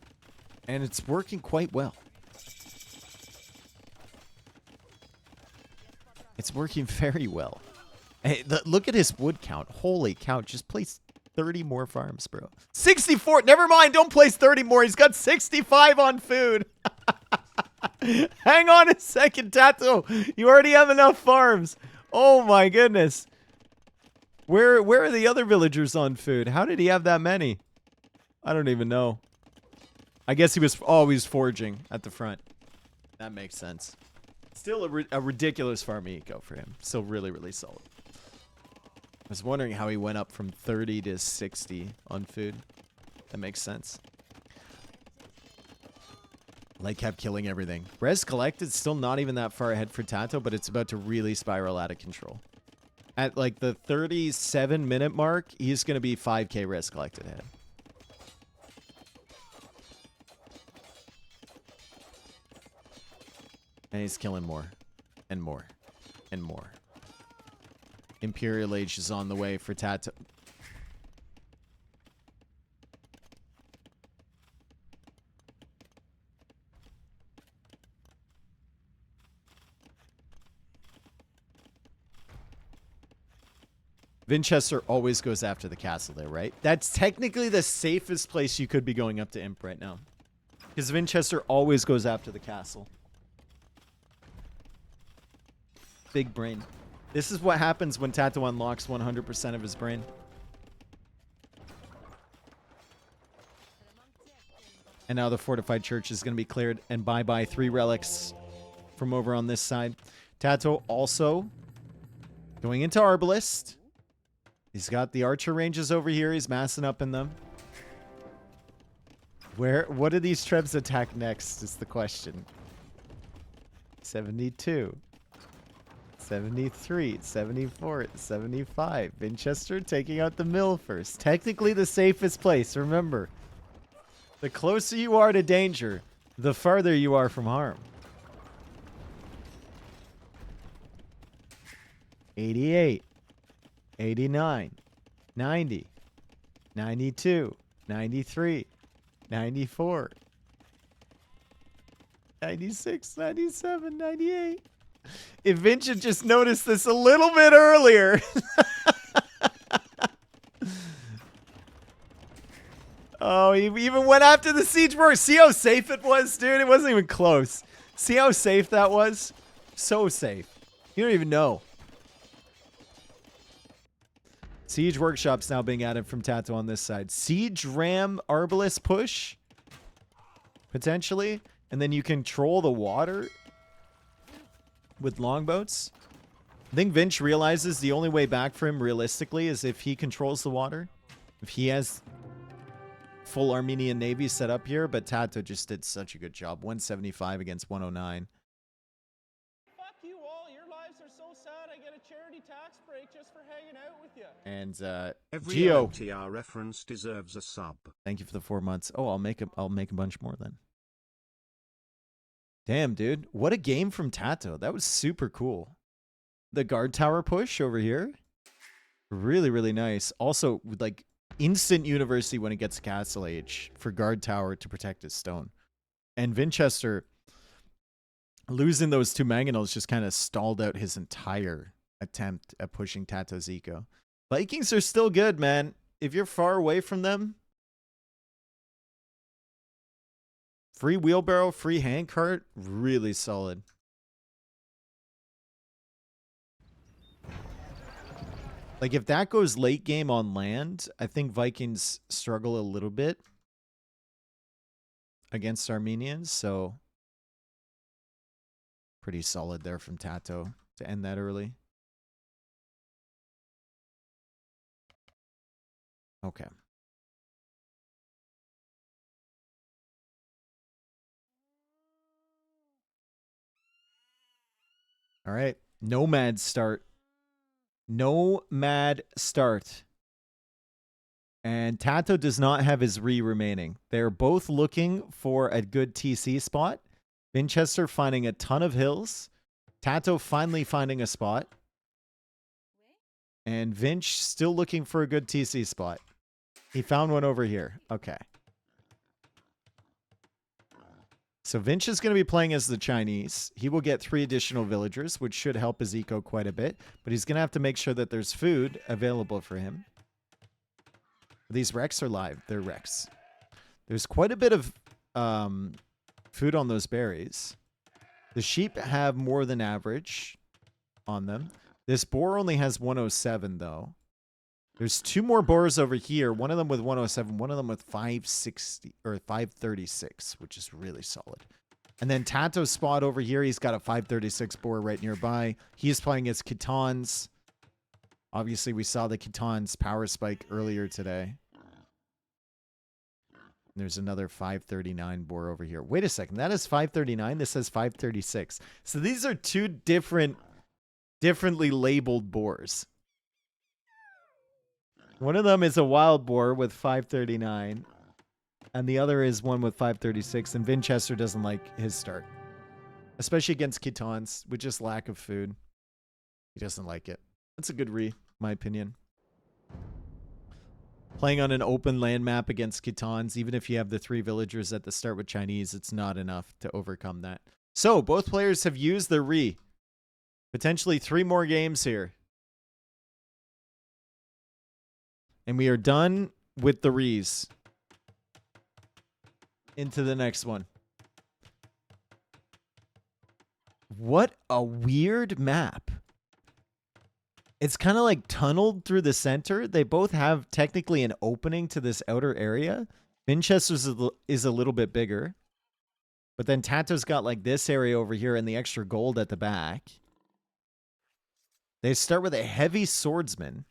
And it's working quite well. It's working very well. Hey, look at his wood count. Holy cow. Just place 30 more farms, bro. 64. Never mind. Don't place 30 more. He's got 65 on food. Hang on a second, TaToh. You already have enough farms. Oh, my goodness. Where are the other villagers on food? How did he have that many? I don't even know. I guess he was always forging at the front. That makes sense. Still a ridiculous farm eco for him. Still really, really solid. I was wondering how he went up from 30 to 60 on food. That makes sense. Light kept killing everything. Res collected, still not even that far ahead for TaToh, but it's about to really spiral out of control. At like the 37-minute mark, he's going to be 5k res collected ahead. And he's killing more and more and more. Imperial Age is on the way for TaToh. Vinchester always goes after the castle there, right? That's technically the safest place you could be going up to Imp right now. Because Vinchester always goes after the castle. Big brain. This is what happens when TaToh unlocks 100% of his brain. And now the fortified church is going to be cleared. And bye-bye 3 relics from over on this side. TaToh also going into Arbalist. He's got the archer ranges over here. He's massing up in them. What do these trebs attack next is the question. 72. 73, 74, 75. Vinchester taking out the mill first. Technically the safest place, remember. The closer you are to danger, the farther you are from harm. 88, 89, 90, 92, 93, 94, 96, 97, 98. If Vinch had just noticed this a little bit earlier. Oh, he even went after the siege work. See how safe it was, dude? It wasn't even close. See how safe that was? So safe. You don't even know. Siege workshops now being added from TaToh on this side. Siege ram arbalist push. Potentially. And then you control the water with longboats. I think Vinch realizes the only way back for him realistically is if he controls the water. If he has full Armenian Navy set up here, but TaToh just did such a good job. 175 against 109. Fuck you all. Your lives are so sad. I get a charity tax break just for hanging out with you. And Every Geo, LTR reference deserves a sub. thank you for the 4 months. Oh, I'll make a bunch more then. Damn, dude. What a game from TaToh. That was super cool. The guard tower push over here. Really, really nice. Also, like, instant university when it gets castle age for guard tower to protect his stone. And Vinchester losing those 2 mangonels just kind of stalled out his entire attempt at pushing TaToh's eco. Vikings are still good, man. If you're far away from them, free wheelbarrow, free handcart, really solid. Like, if that goes late game on land, I think Vikings struggle a little bit against Armenians, so pretty solid there from TaToh to end that early. Okay. All right. Nomad start. Nomad start. And TaToh does not have his remaining. They're both looking for a good TC spot. Vinchester finding a ton of hills. TaToh finally finding a spot. And Vinch still looking for a good TC spot. He found one over here. Okay. So Vinch is going to be playing as the Chinese. He will get 3 additional villagers, which should help his eco quite a bit. But he's going to have to make sure that there's food available for him. These wrecks are live. They're wrecks. There's quite a bit of food on those berries. The sheep have more than average on them. This boar only has 107, though. There's 2 more boars over here. One of them with 107, one of them with 560 or 536, which is really solid. And then TaToh's spot over here, he's got a 536 boar right nearby. He's playing his Khitans. Obviously, we saw the Khitans power spike earlier today. There's another 539 boar over here. Wait a second. That is 539. This says 536. So these are 2 differently labeled boars. One of them is a wild boar with 539. And the other is one with 536. And Vinchester doesn't like his start. Especially against Khitans with just lack of food. He doesn't like it. That's a good my opinion. Playing on an open land map against Khitans, even if you have the 3 villagers at the start with Chinese, it's not enough to overcome that. So, both players have used their Potentially 3 more games here. And we are done with the into the next one. What a weird map. It's kind of like tunneled through the center. They both have technically an opening to this outer area. Vinchester's is a little bit bigger. But then TaToh's got like this area over here and the extra gold at the back. They start with a heavy swordsman.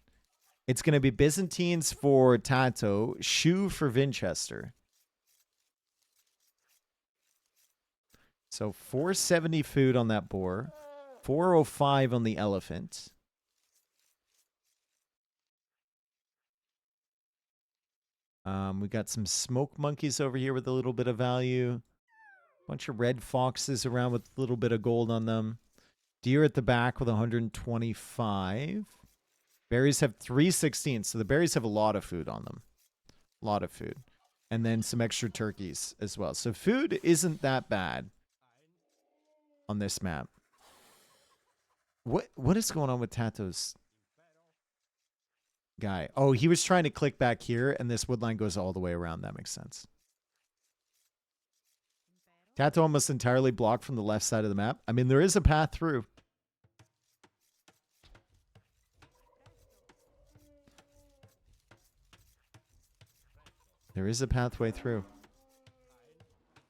It's going to be Byzantines for TaToh, Shu for Vinchester. So 470 food on that boar, 405 on the elephant. We got some smoke monkeys over here with a little bit of value. Bunch of red foxes around with a little bit of gold on them. Deer at the back with 125. Berries have 316, so the berries have a lot of food on them. A lot of food. And then some extra turkeys as well. So food isn't that bad on this map. What is going on with TaToh's guy? Oh, he was trying to click back here, and this woodline goes all the way around. That makes sense. TaToh almost entirely blocked from the left side of the map. I mean, there is a path through. There is a pathway through.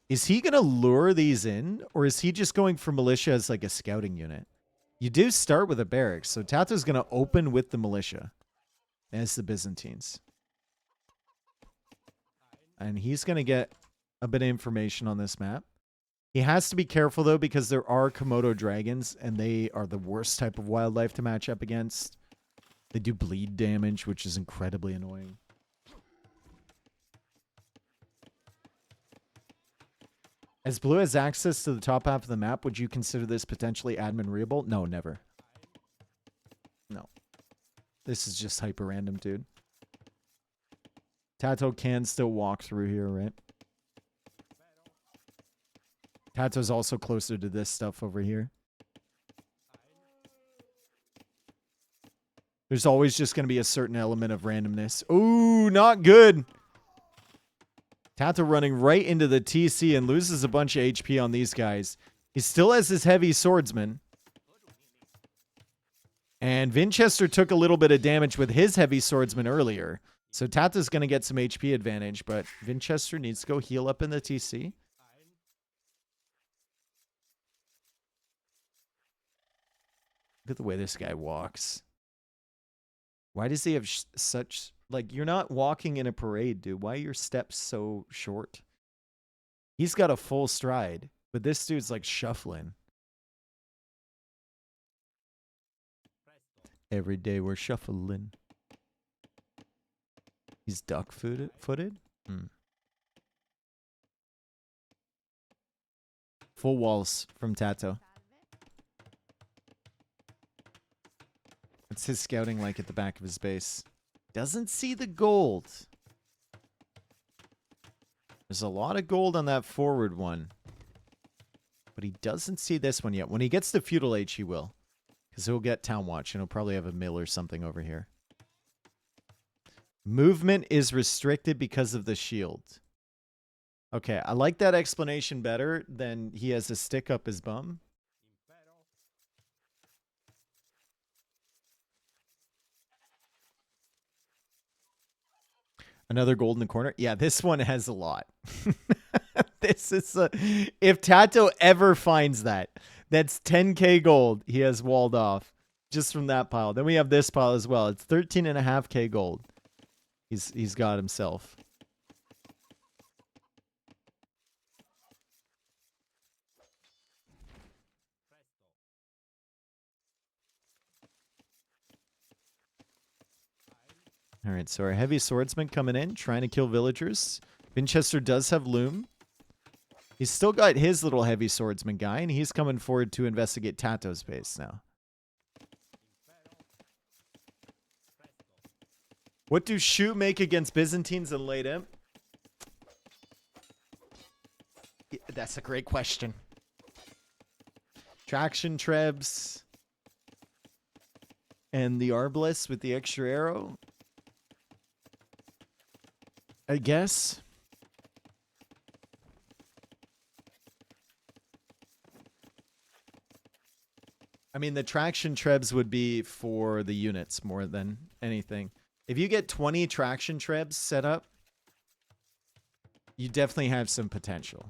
Is he going to lure these in, or is he just going for militia as like a scouting unit? You do start with a barracks, so TaToh's going to open with the militia as the Byzantines. And he's going to get a bit of information on this map. He has to be careful, though, because there are Komodo dragons, and they are the worst type of wildlife to match up against. They do bleed damage, which is incredibly annoying. As blue has access to the top half of the map, would you consider this potentially admin readable? No, never. No. This is just hyper random, dude. TaToh can still walk through here, right? TaToh's also closer to this stuff over here. There's always just going to be a certain element of randomness. Ooh, not good. TaToh running right into the TC and loses a bunch of HP on these guys. He still has his heavy swordsman. And Vinchester took a little bit of damage with his heavy swordsman earlier. So TaToh's going to get some HP advantage, but Vinchester needs to go heal up in the TC. Look at the way this guy walks. Why does he have such... Like, you're not walking in a parade, dude. Why are your steps so short? He's got a full stride, but this dude's like shuffling. Every day we're shuffling. He's duck-footed? Full walls from TaToh. What's his scouting like at the back of his base? Doesn't see the gold. There's a lot of gold on that forward one. But he doesn't see this one yet. When he gets to Feudal Age, he will. Because he'll get Town Watch, and he'll probably have a mill or something over here. Movement is restricted because of the shield. Okay, I like that explanation better than he has a stick up his bum. Another gold in the corner. Yeah, this one has a lot. This is a... If TaToh ever finds that, that's 10k gold he has walled off just from that pile. Then we have this pile as well. It's 13.5k gold. He's got himself. All right, so our heavy swordsman coming in, trying to kill villagers. Vinchester does have loom. He's still got his little heavy swordsman guy, and he's coming forward to investigate TaToh's base now. What do Shu make against Byzantines and late imp? Yeah, that's a great question. Traction trebs. And the arbalest with the extra arrow. I guess. I mean, the traction trebs would be for the units more than anything. If you get 20 traction trebs set up, you definitely have some potential.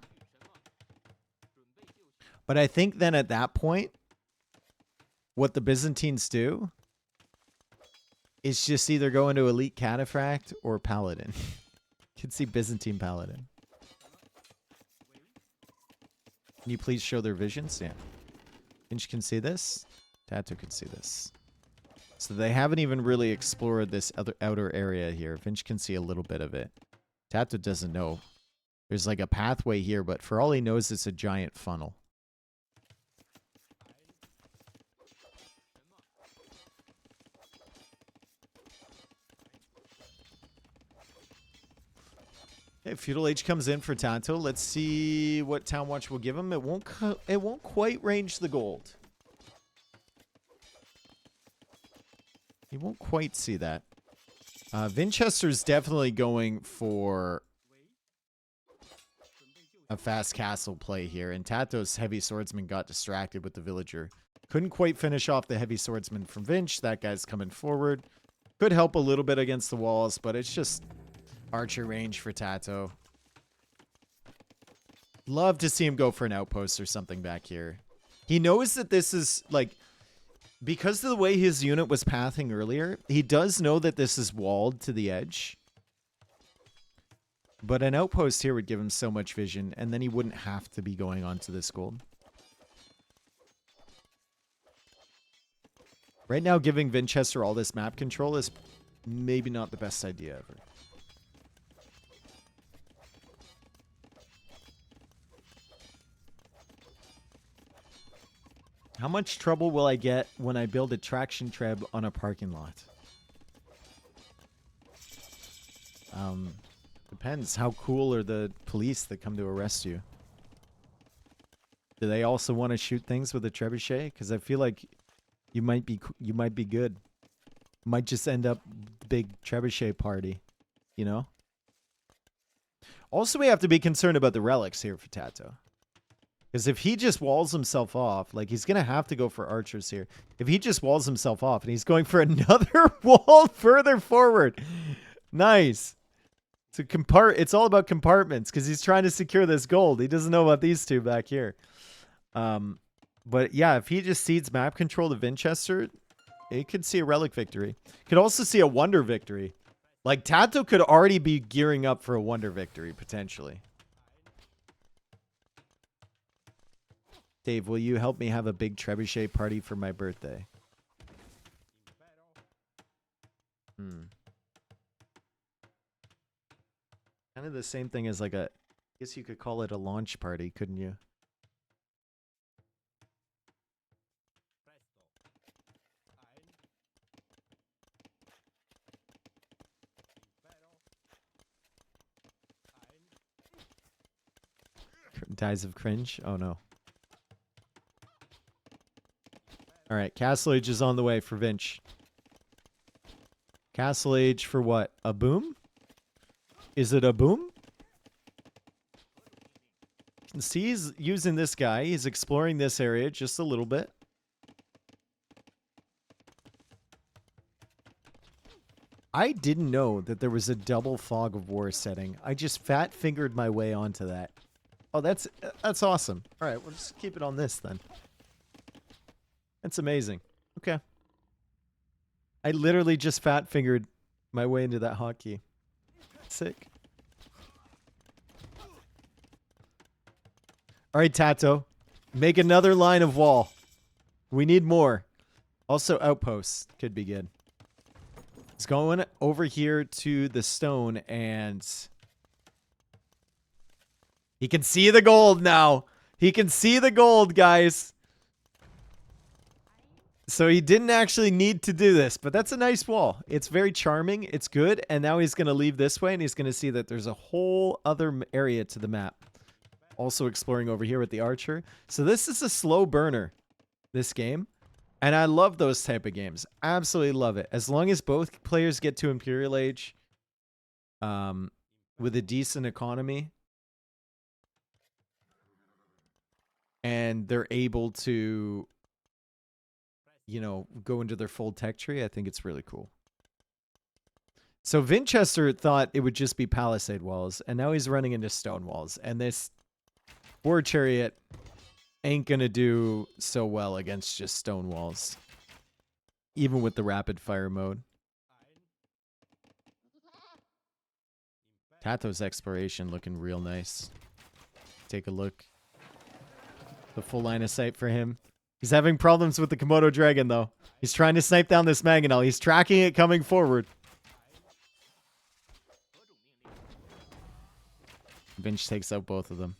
But I think then at that point, what the Byzantines do is just either go into elite cataphract or paladin. You can see Byzantine paladin. Can you please show their visions? Yeah. Finch can see this. TaToh can see this. So they haven't even really explored this other outer area here. Finch can see a little bit of it. TaToh doesn't know. There's like a pathway here, but for all he knows, it's a giant funnel. Okay, Feudal Age comes in for TaToh. Let's see what Town Watch will give him. It won't quite range the gold. He won't quite see that. Vinchester's definitely going for a fast castle play here, and TaToh's heavy swordsman got distracted with the villager. Couldn't quite finish off the heavy swordsman from Vinch. That guy's coming forward. Could help a little bit against the walls, but it's just archer range for TaToh. Love to see him go for an outpost or something back here. He knows that this is, like, because of the way his unit was pathing earlier, he does know that this is walled to the edge. But an outpost here would give him so much vision, and then he wouldn't have to be going on to this gold. Right now, giving Vinchester all this map control is maybe not the best idea ever. How much trouble will I get when I build a traction treb on a parking lot? Depends. How cool are the police that come to arrest you? Do they also want to shoot things with a trebuchet? Because I feel like you might be good. Might just end up big trebuchet party, you know? Also, we have to be concerned about the relics here for TaToh. Because if he just walls himself off, like he's going to have to go for archers here. If he just walls himself off and he's going for another wall further forward. Nice. It's all about compartments because he's trying to secure this gold. He doesn't know about these two back here. But yeah, if he just cedes map control to Vinchester, it could see a relic victory. Could also see a wonder victory. Like TaToh could already be gearing up for a wonder victory potentially. Dave, will you help me have a big trebuchet party for my birthday? Kind of the same thing as like I guess you could call it a launch party, couldn't you? Dies of cringe? Oh no. Alright, Castle Age is on the way for Vinch. Castle Age for what? A boom? Is it a boom? See, he's using this guy. He's exploring this area just a little bit. I didn't know that there was a double fog of war setting. I just fat-fingered my way onto that. Oh, that's awesome. All right, we'll just keep it on this then. That's amazing. Okay. I literally just fat-fingered my way into that hotkey. Sick. All right, TaToh. Make another line of wall. We need more. Also, outposts could be good. It's going over here to the stone and... he can see the gold now. He can see the gold, guys. So he didn't actually need to do this, but that's a nice wall. It's very charming. It's good. And now he's going to leave this way, and he's going to see that there's a whole other area to the map. Also exploring over here with the archer. So this is a slow burner, this game. And I love those type of games. Absolutely love it. As long as both players get to Imperial Age with a decent economy. And they're able to, you know, go into their full tech tree. I think it's really cool. So Vinchester thought it would just be palisade walls, and now he's running into stone walls. And this war chariot ain't gonna do so well against just stone walls, even with the rapid fire mode. TaToh's exploration looking real nice. Take a look. The full line of sight for him. He's having problems with the Komodo dragon, though. He's trying to snipe down this mangonel. He's tracking it coming forward. Vinch takes out both of them.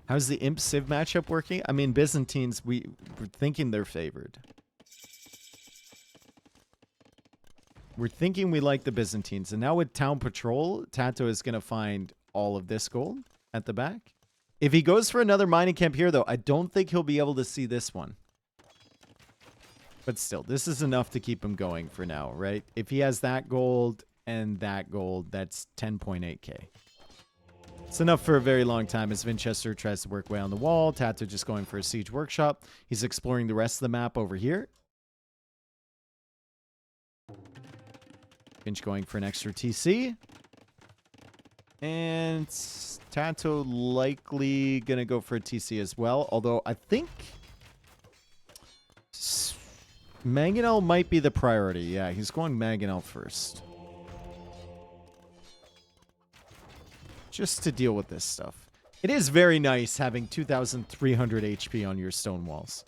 How's the Imp Civ matchup working? I mean, Byzantines, we're thinking they're favored. We're thinking we like the Byzantines. And now with Town Patrol, TaToh is going to find all of this gold at the back. If he goes for another mining camp here, though, I don't think he'll be able to see this one. But still, this is enough to keep him going for now, right? If he has that gold and that gold, that's 10.8k. It's enough for a very long time as Vinchester tries to work way on the wall. TaToh just going for a siege workshop. He's exploring the rest of the map over here. Vinch going for an extra TC. And TaToh likely going to go for a TC as well. Although I think Mangonel might be the priority. Yeah, he's going Mangonel first. Just to deal with this stuff. It is very nice having 2,300 HP on your stone walls.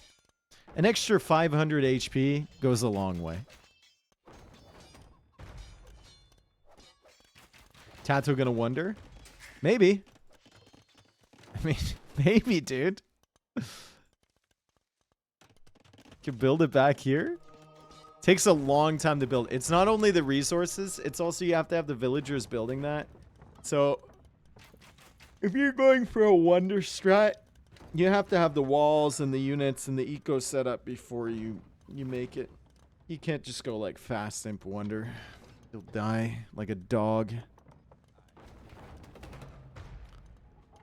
An extra 500 HP goes a long way. TaToh gonna wonder? Maybe. I mean, maybe, dude. Can build it back here. Takes a long time to build. It's not only the resources, it's also you have to have the villagers building that. So, if you're going for a wonder strat, you have to have the walls and the units and the eco set up before you make it. You can't just go like fast imp wonder. You'll die like a dog.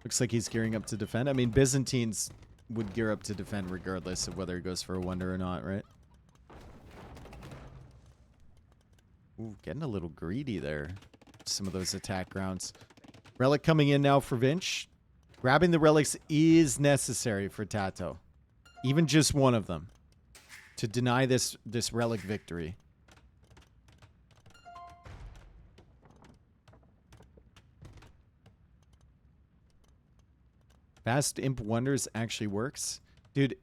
Looks like he's gearing up to defend. I mean, Byzantines would gear up to defend regardless of whether he goes for a wonder or not, right? Ooh, getting a little greedy there. Some of those attack grounds. Relic coming in now for Vinch. Grabbing the relics is necessary for TaToh. Even just one of them. To deny this relic victory. Fast Imp Wonders actually works. Dude,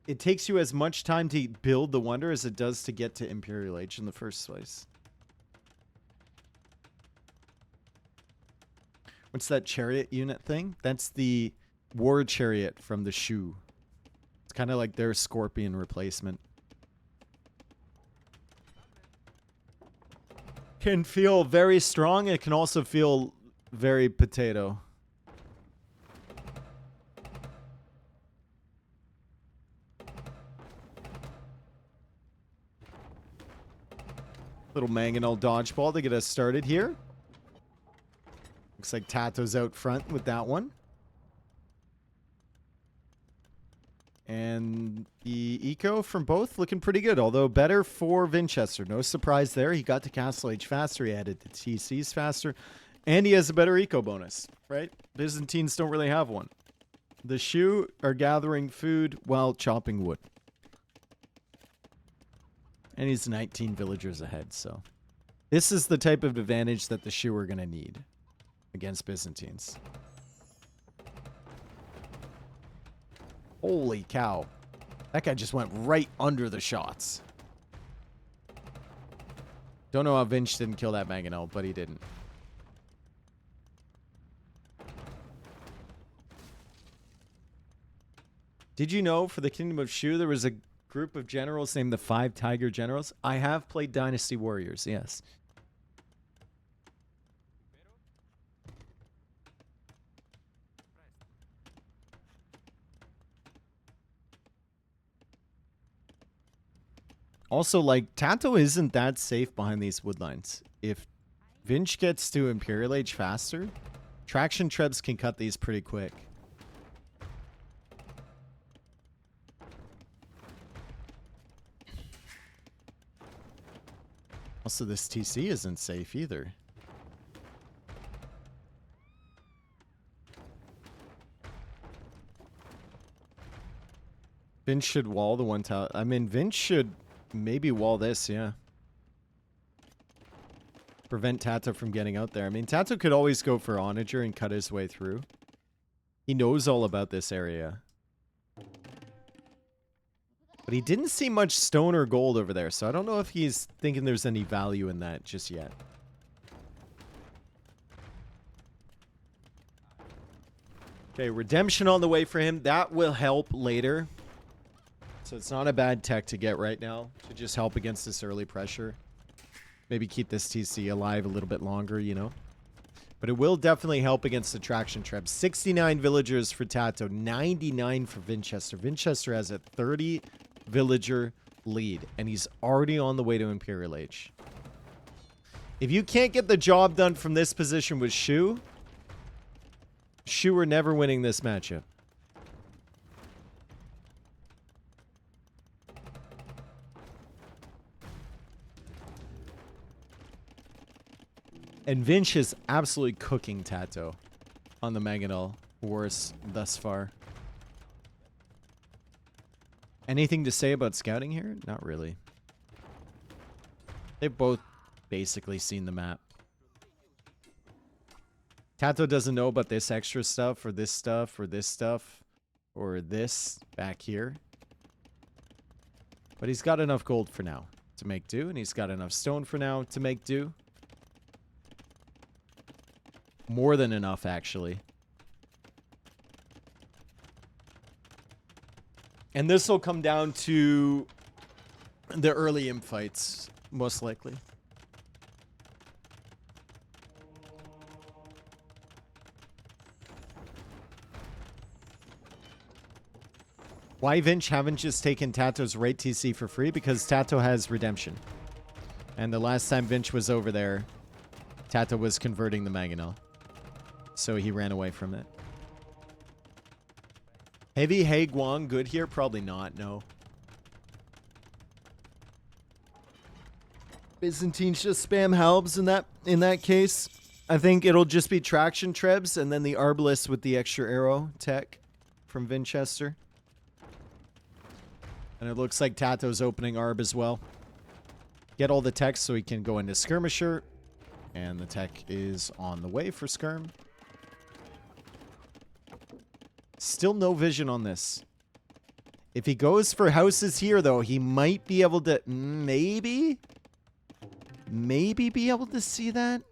it takes you as much time to build the wonder as it does to get to Imperial Age in the first place. What's that chariot unit thing? That's the war chariot from the Shu. It's kind of like their scorpion replacement. Can feel very strong. It can also feel very potato. Little mangonel dodgeball to get us started here. Looks like TaToh's out front with that one. And the eco from both looking pretty good, although better for Vinchester. No surprise there. He got to Castle Age faster. He added the TCs faster. And he has a better eco bonus, right? Byzantines don't really have one. The Shu are gathering food while chopping wood. And he's 19 villagers ahead, so. This is the type of advantage that the Shu are going to need against Byzantines. Holy cow. That guy just went right under the shots. Don't know how Vinch didn't kill that mangonel, but he didn't. Did you know for the Kingdom of Shu there was a group of generals named the 5 Tiger Generals? I have played Dynasty Warriors, yes. Also, like, TaToh isn't that safe behind these woodlines. If Vinch gets to Imperial Age faster, traction trebs can cut these pretty quick. Also, this TC isn't safe either. Vinch should wall the one tower. I mean, Vinch should maybe wall this, yeah. Prevent TaToh from getting out there. I mean, TaToh could always go for Onager and cut his way through. He knows all about this area. But he didn't see much stone or gold over there, so I don't know if he's thinking there's any value in that just yet. Okay, redemption on the way for him. That will help later. So it's not a bad tech to get right now to just help against this early pressure. Maybe keep this TC alive a little bit longer, you know. But it will definitely help against the traction trap. 69 villagers for TaToh, 99 for Vinchester. Vinchester has a 30 villager lead, and he's already on the way to Imperial Age. If you can't get the job done from this position with Shu are never winning this matchup. And Vinch is absolutely cooking TaToh on the mangonel wars thus far. Anything to say about scouting here? Not really. They've both basically seen the map. TaToh doesn't know about this extra stuff, or this stuff, or this stuff, or this back here. But he's got enough gold for now to make do, and he's got enough stone for now to make do. More than enough, actually. And this will come down to the early imp fights, most likely. Why Vinch haven't just taken TaToh's rate TC for free? Because TaToh has redemption. And the last time Vinch was over there, TaToh was converting the mangonel. So he ran away from it. Heavy Hae Guang good here? Probably not, no. Byzantines just spam halbs in that case. I think it'll just be traction trebs and then the Arbalest with the extra arrow tech from Vinchester. And it looks like TaToh's opening Arb as well. Get all the tech so he can go into skirmisher. And the tech is on the way for skirm. Still no vision on this. If he goes for houses here, though, he might be able to... Maybe be able to see that.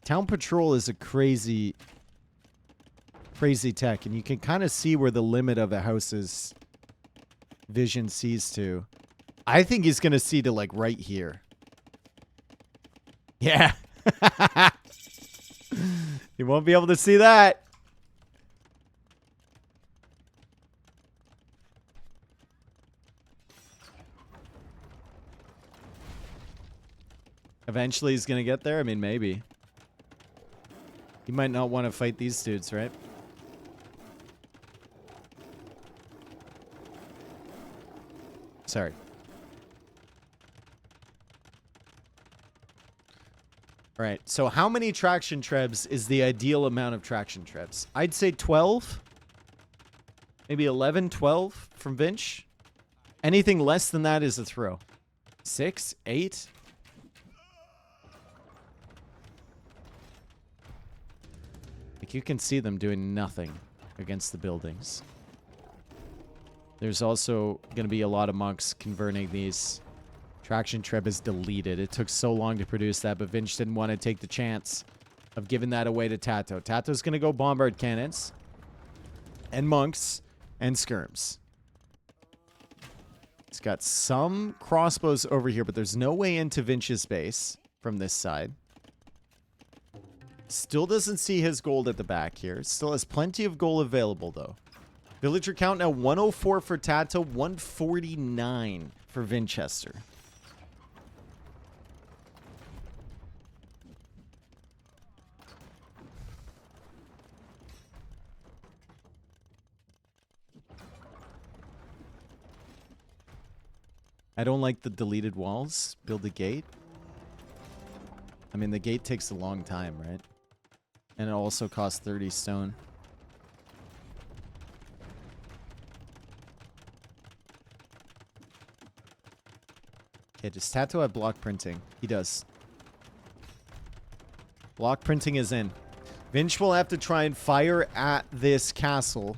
Town Patrol is a crazy tech. And you can kind of see where the limit of a house's vision sees to. I think he's going to see to, like, right here. Yeah. You won't be able to see that. Eventually he's going to get there. I mean, maybe. He might not want to fight these dudes, right? Sorry. All right, so how many traction trebs is the ideal amount of traction trebs? I'd say 12. Maybe 11, 12 from Vinch. Anything less than that is a throw. 6, 8. Like, you can see them doing nothing against the buildings. There's also going to be a lot of monks converting these. Traction treb is deleted. It took so long to produce that, but Vinch didn't want to take the chance of giving that away to TaToh. TaToh's going to go bombard cannons and monks and skirms. It's got some crossbows over here, but there's no way into Vinch's base from this side. Still doesn't see his gold at the back here. Still has plenty of gold available, though. Villager count now 104 for TaToh, 149 for Vinchester. I don't like the deleted walls. Build a gate. I mean, the gate takes a long time, right? And it also costs 30 stone. Okay, does TaToh have block printing? He does. Block printing is in. Vinch will have to try and fire at this castle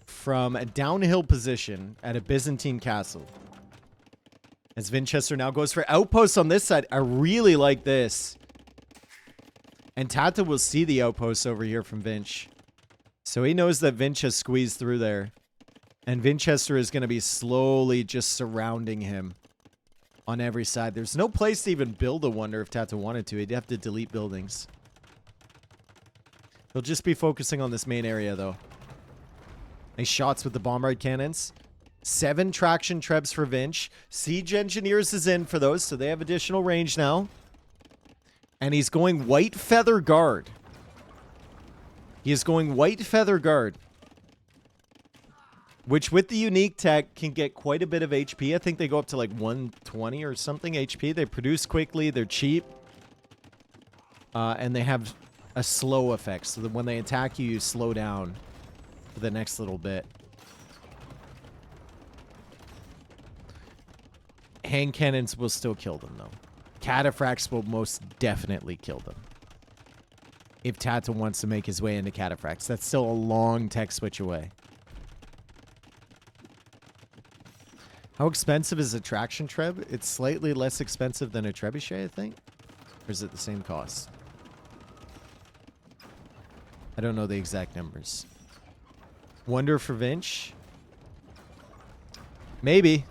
from a downhill position at a Byzantine castle. As Vinchester now goes for outposts on this side. I really like this. And TaToh will see the outposts over here from Vinch. So he knows that Vinch has squeezed through there. And Vinchester is going to be slowly just surrounding him on every side. There's no place to even build a wonder if TaToh wanted to. He'd have to delete buildings. He'll just be focusing on this main area, though. Nice shots with the bombard cannons. 7 traction trebs for Vinch. Siege Engineers is in for those, so they have additional range now. And he's going White Feather Guard. He is going White Feather Guard. Which, with the unique tech, can get quite a bit of HP. I think they go up to like 120 or something HP. They produce quickly. They're cheap. And they have a slow effect. So that when they attack you, you slow down for the next little bit. Hand cannons will still kill them, though. Cataphracts will most definitely kill them. If TaToh wants to make his way into Cataphracts. That's still a long tech switch away. How expensive is a traction treb? It's slightly less expensive than a trebuchet, I think. Or is it the same cost? I don't know the exact numbers. Wonder for Vinch? Maybe.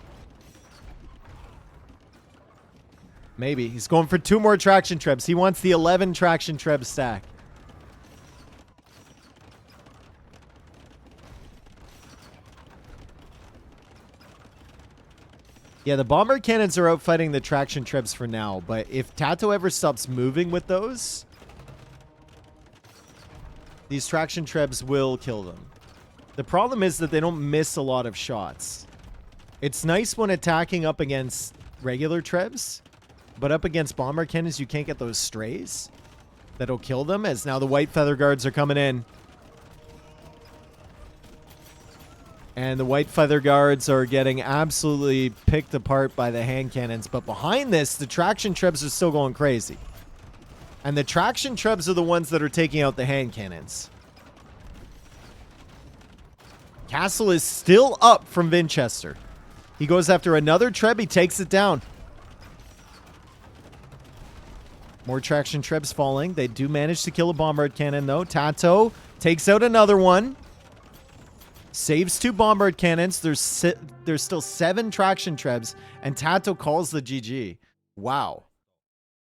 Maybe. He's going for 2 more traction trebs. He wants the 11 traction treb stack. Yeah, the bomber cannons are out fighting the traction trebs for now, but if TaToh ever stops moving with those, these traction trebs will kill them. The problem is that they don't miss a lot of shots. It's nice when attacking up against regular trebs, but up against bomber cannons, you can't get those strays that'll kill them, as now the white feather guards are coming in. And the white feather guards are getting absolutely picked apart by the hand cannons. But behind this, the traction trebs are still going crazy. And the traction trebs are the ones that are taking out the hand cannons. Castle is still up from Vinchester. He goes after another treb. He takes it down. More traction trebs falling. They do manage to kill a bombard cannon, though. TaToh takes out another one. Saves 2 bombard cannons. There's still 7 traction trebs. And TaToh calls the GG. Wow.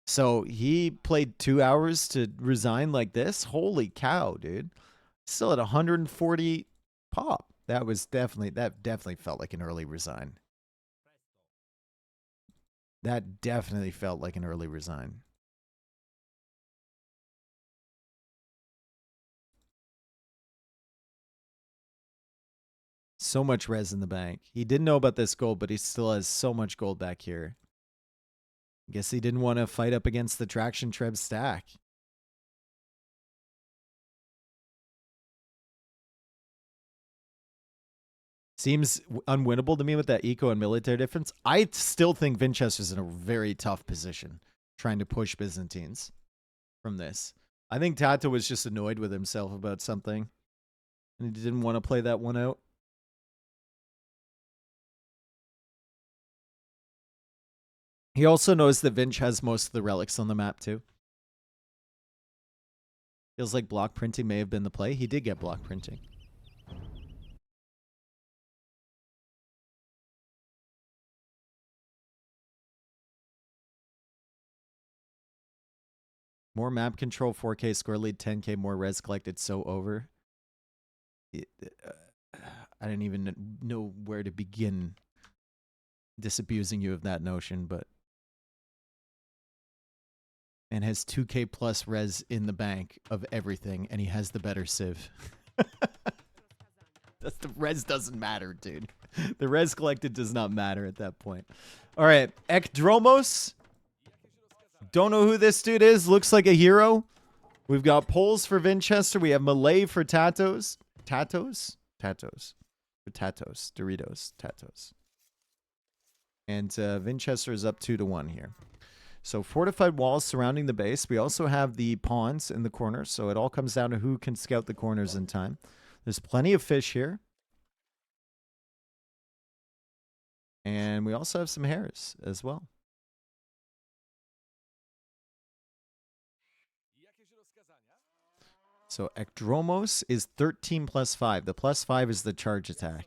So he played 2 hours to resign like this? Holy cow, dude. Still at 140 pop. That definitely felt like an early resign. That definitely felt like an early resign. So much res in the bank. He didn't know about this gold, but he still has so much gold back here. I guess he didn't want to fight up against the traction treb stack. Seems unwinnable to me with that eco and military difference. I still think Vinchester's in a very tough position trying to push Byzantines from this. I think TaToh was just annoyed with himself about something, and he didn't want to play that one out. He also knows that Vinch has most of the relics on the map, too. Feels like block printing may have been the play. He did get block printing. More map control, 4K score lead, 10K more res collected, so over. I didn't even know where to begin disabusing you of that notion, but... And has 2K plus res in the bank of everything, and he has the better civ. The res doesn't matter, dude. The res collected does not matter at that point. All right, Ekdromos. Don't know who this dude is. Looks like a hero. We've got Poles for Vinchester. We have Malay for TaTohs. TaTohs? TaTohs. For TaTohs. Doritos. TaTohs. And Vinchester is up 2-1 here. So fortified walls surrounding the base. We also have the pawns in the corners. So it all comes down to who can scout the corners in time. There's plenty of fish here. And we also have some hares as well. So Ekdromos is 13 plus 5. The plus 5 is the charge attack.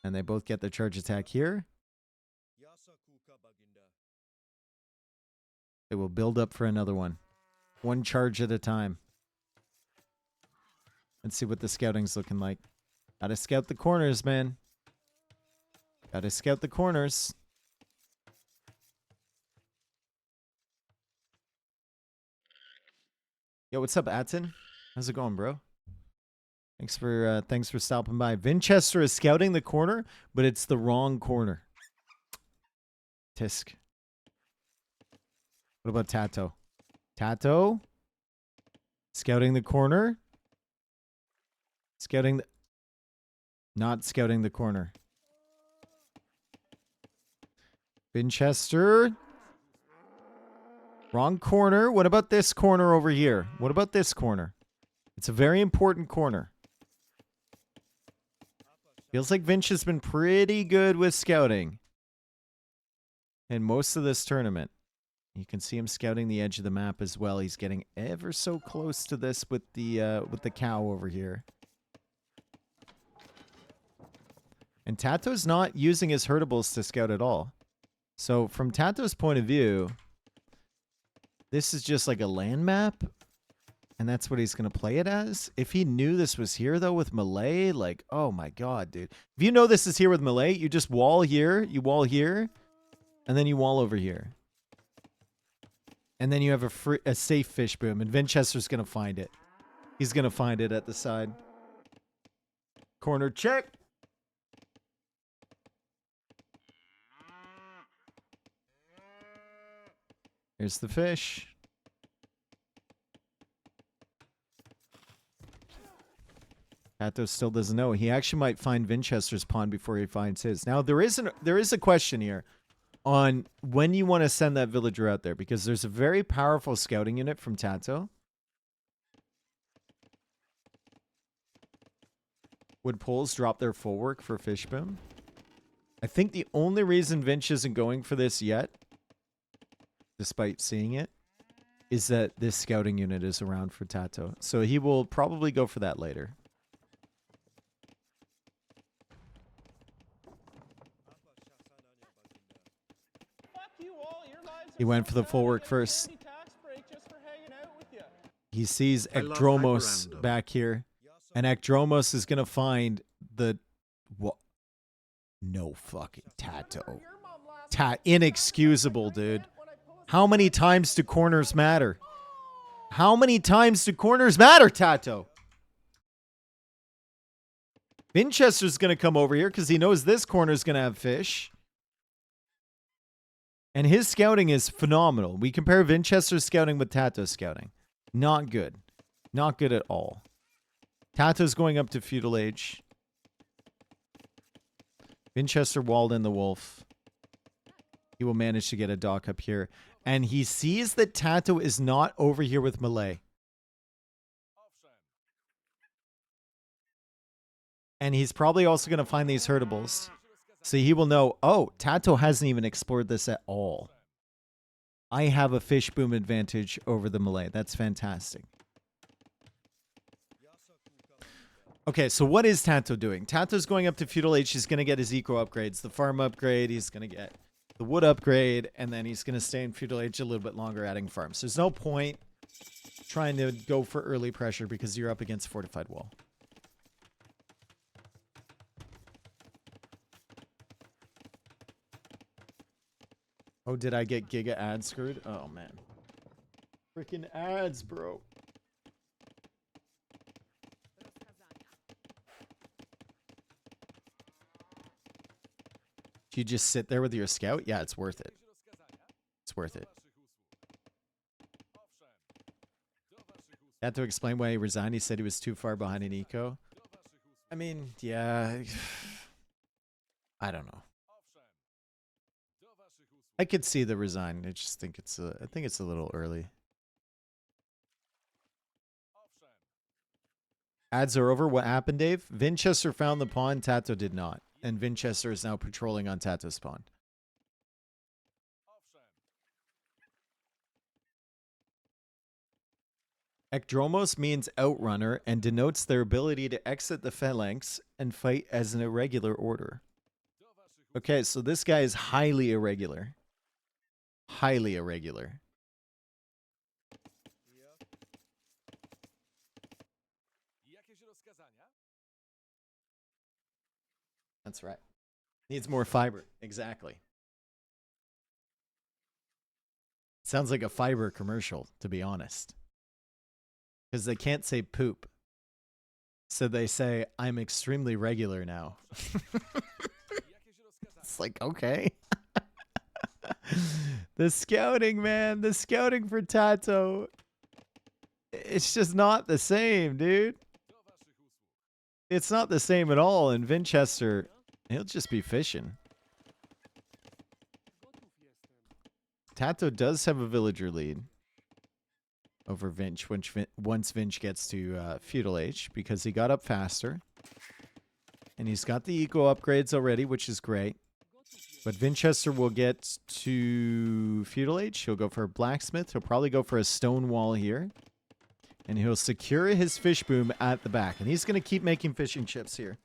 And they both get the charge attack here. It will build up for another one. One charge at a time. Let's see what the scouting's looking like. Gotta scout the corners, man. Gotta scout the corners. Yo, what's up, Atten? How's it going, bro? Thanks for stopping by. Vinchester is scouting the corner, but it's the wrong corner. Tisk. What about TaToh? TaToh? Scouting the corner? Scouting the... Not scouting the corner. Vinchester. Wrong corner. What about this corner over here? What about this corner? It's a very important corner. Feels like Vinch has been pretty good with scouting in most of this tournament. You can see him scouting the edge of the map as well. He's getting ever so close to this with the cow over here. And TaToh's not using his herdables to scout at all. So from TaToh's point of view, this is just like a land map. And that's what he's going to play it as. If he knew this was here, though, with Malay, like, oh my god, dude. If you know this is here with Malay, you just wall here, you wall here, and then you wall over here. And then you have a safe fish boom, and Vinchester's going to find it. He's going to find it at the side. Corner check. Here's the fish. TaToh still doesn't know. He actually might find Vinchester's pawn before he finds his. Now, there is a question here on when you want to send that villager out there, because there's a very powerful scouting unit from TaToh. Would Poles drop their full work for Fishboom? I think the only reason Vinch isn't going for this yet, despite seeing it, is that this scouting unit is around for TaToh. So he will probably go for that later. He went for the full work first. He sees Ekdromos back here. And Ekdromos is going to find the... What? No fucking TaToh. Inexcusable, dude. How many times do corners matter? How many times do corners matter, TaToh? Vinchester's going to come over here because he knows this corner's going to have fish. And his scouting is phenomenal. We compare Vinchester's scouting with TaToh's scouting. Not good. Not good at all. TaToh's going up to feudal age. Vinchester walled in the wolf. He will manage to get a dock up here. And he sees that TaToh is not over here with Malay. And he's probably also going to find these herdables. So he will know, oh, TaToh hasn't even explored this at all. I have a fish boom advantage over the Malay. That's fantastic. Okay, so what is TaToh doing? TaToh's going up to feudal age. He's going to get his eco upgrades. The farm upgrade. He's going to get the wood upgrade. And then he's going to stay in feudal age a little bit longer, adding farms. There's no point trying to go for early pressure because you're up against fortified wall. Oh, did I get Giga ads screwed? Oh, man. Freaking ads, bro. Do you just sit there with your scout? Yeah, it's worth it. It's worth it. Had to explain why he resigned. He said he was too far behind in eco. I mean, yeah. I don't know. I could see the resign. I just think it's a little early. Ads are over. What happened, Dave? Vinchester found the pawn. TaToh did not. And Vinchester is now patrolling on TaToh's pawn. Ekdromos means outrunner and denotes their ability to exit the phalanx and fight as an irregular order. Okay, so this guy is highly irregular. Highly irregular. That's right. Needs more fiber. Exactly. Sounds like a fiber commercial, to be honest. Because they can't say poop. So they say, I'm extremely regular now. It's like, okay. The scouting, man. The scouting for TaToh. It's just not the same, dude. It's not the same at all. And Vinchester, he'll just be fishing. TaToh does have a villager lead over Vinch once Vinch gets to feudal age because he got up faster. And he's got the eco upgrades already, which is great. But Vinchester will get to feudal age. He'll go for a blacksmith. He'll probably go for a stone wall here. And he'll secure his fish boom at the back. And he's going to keep making fishing chips here.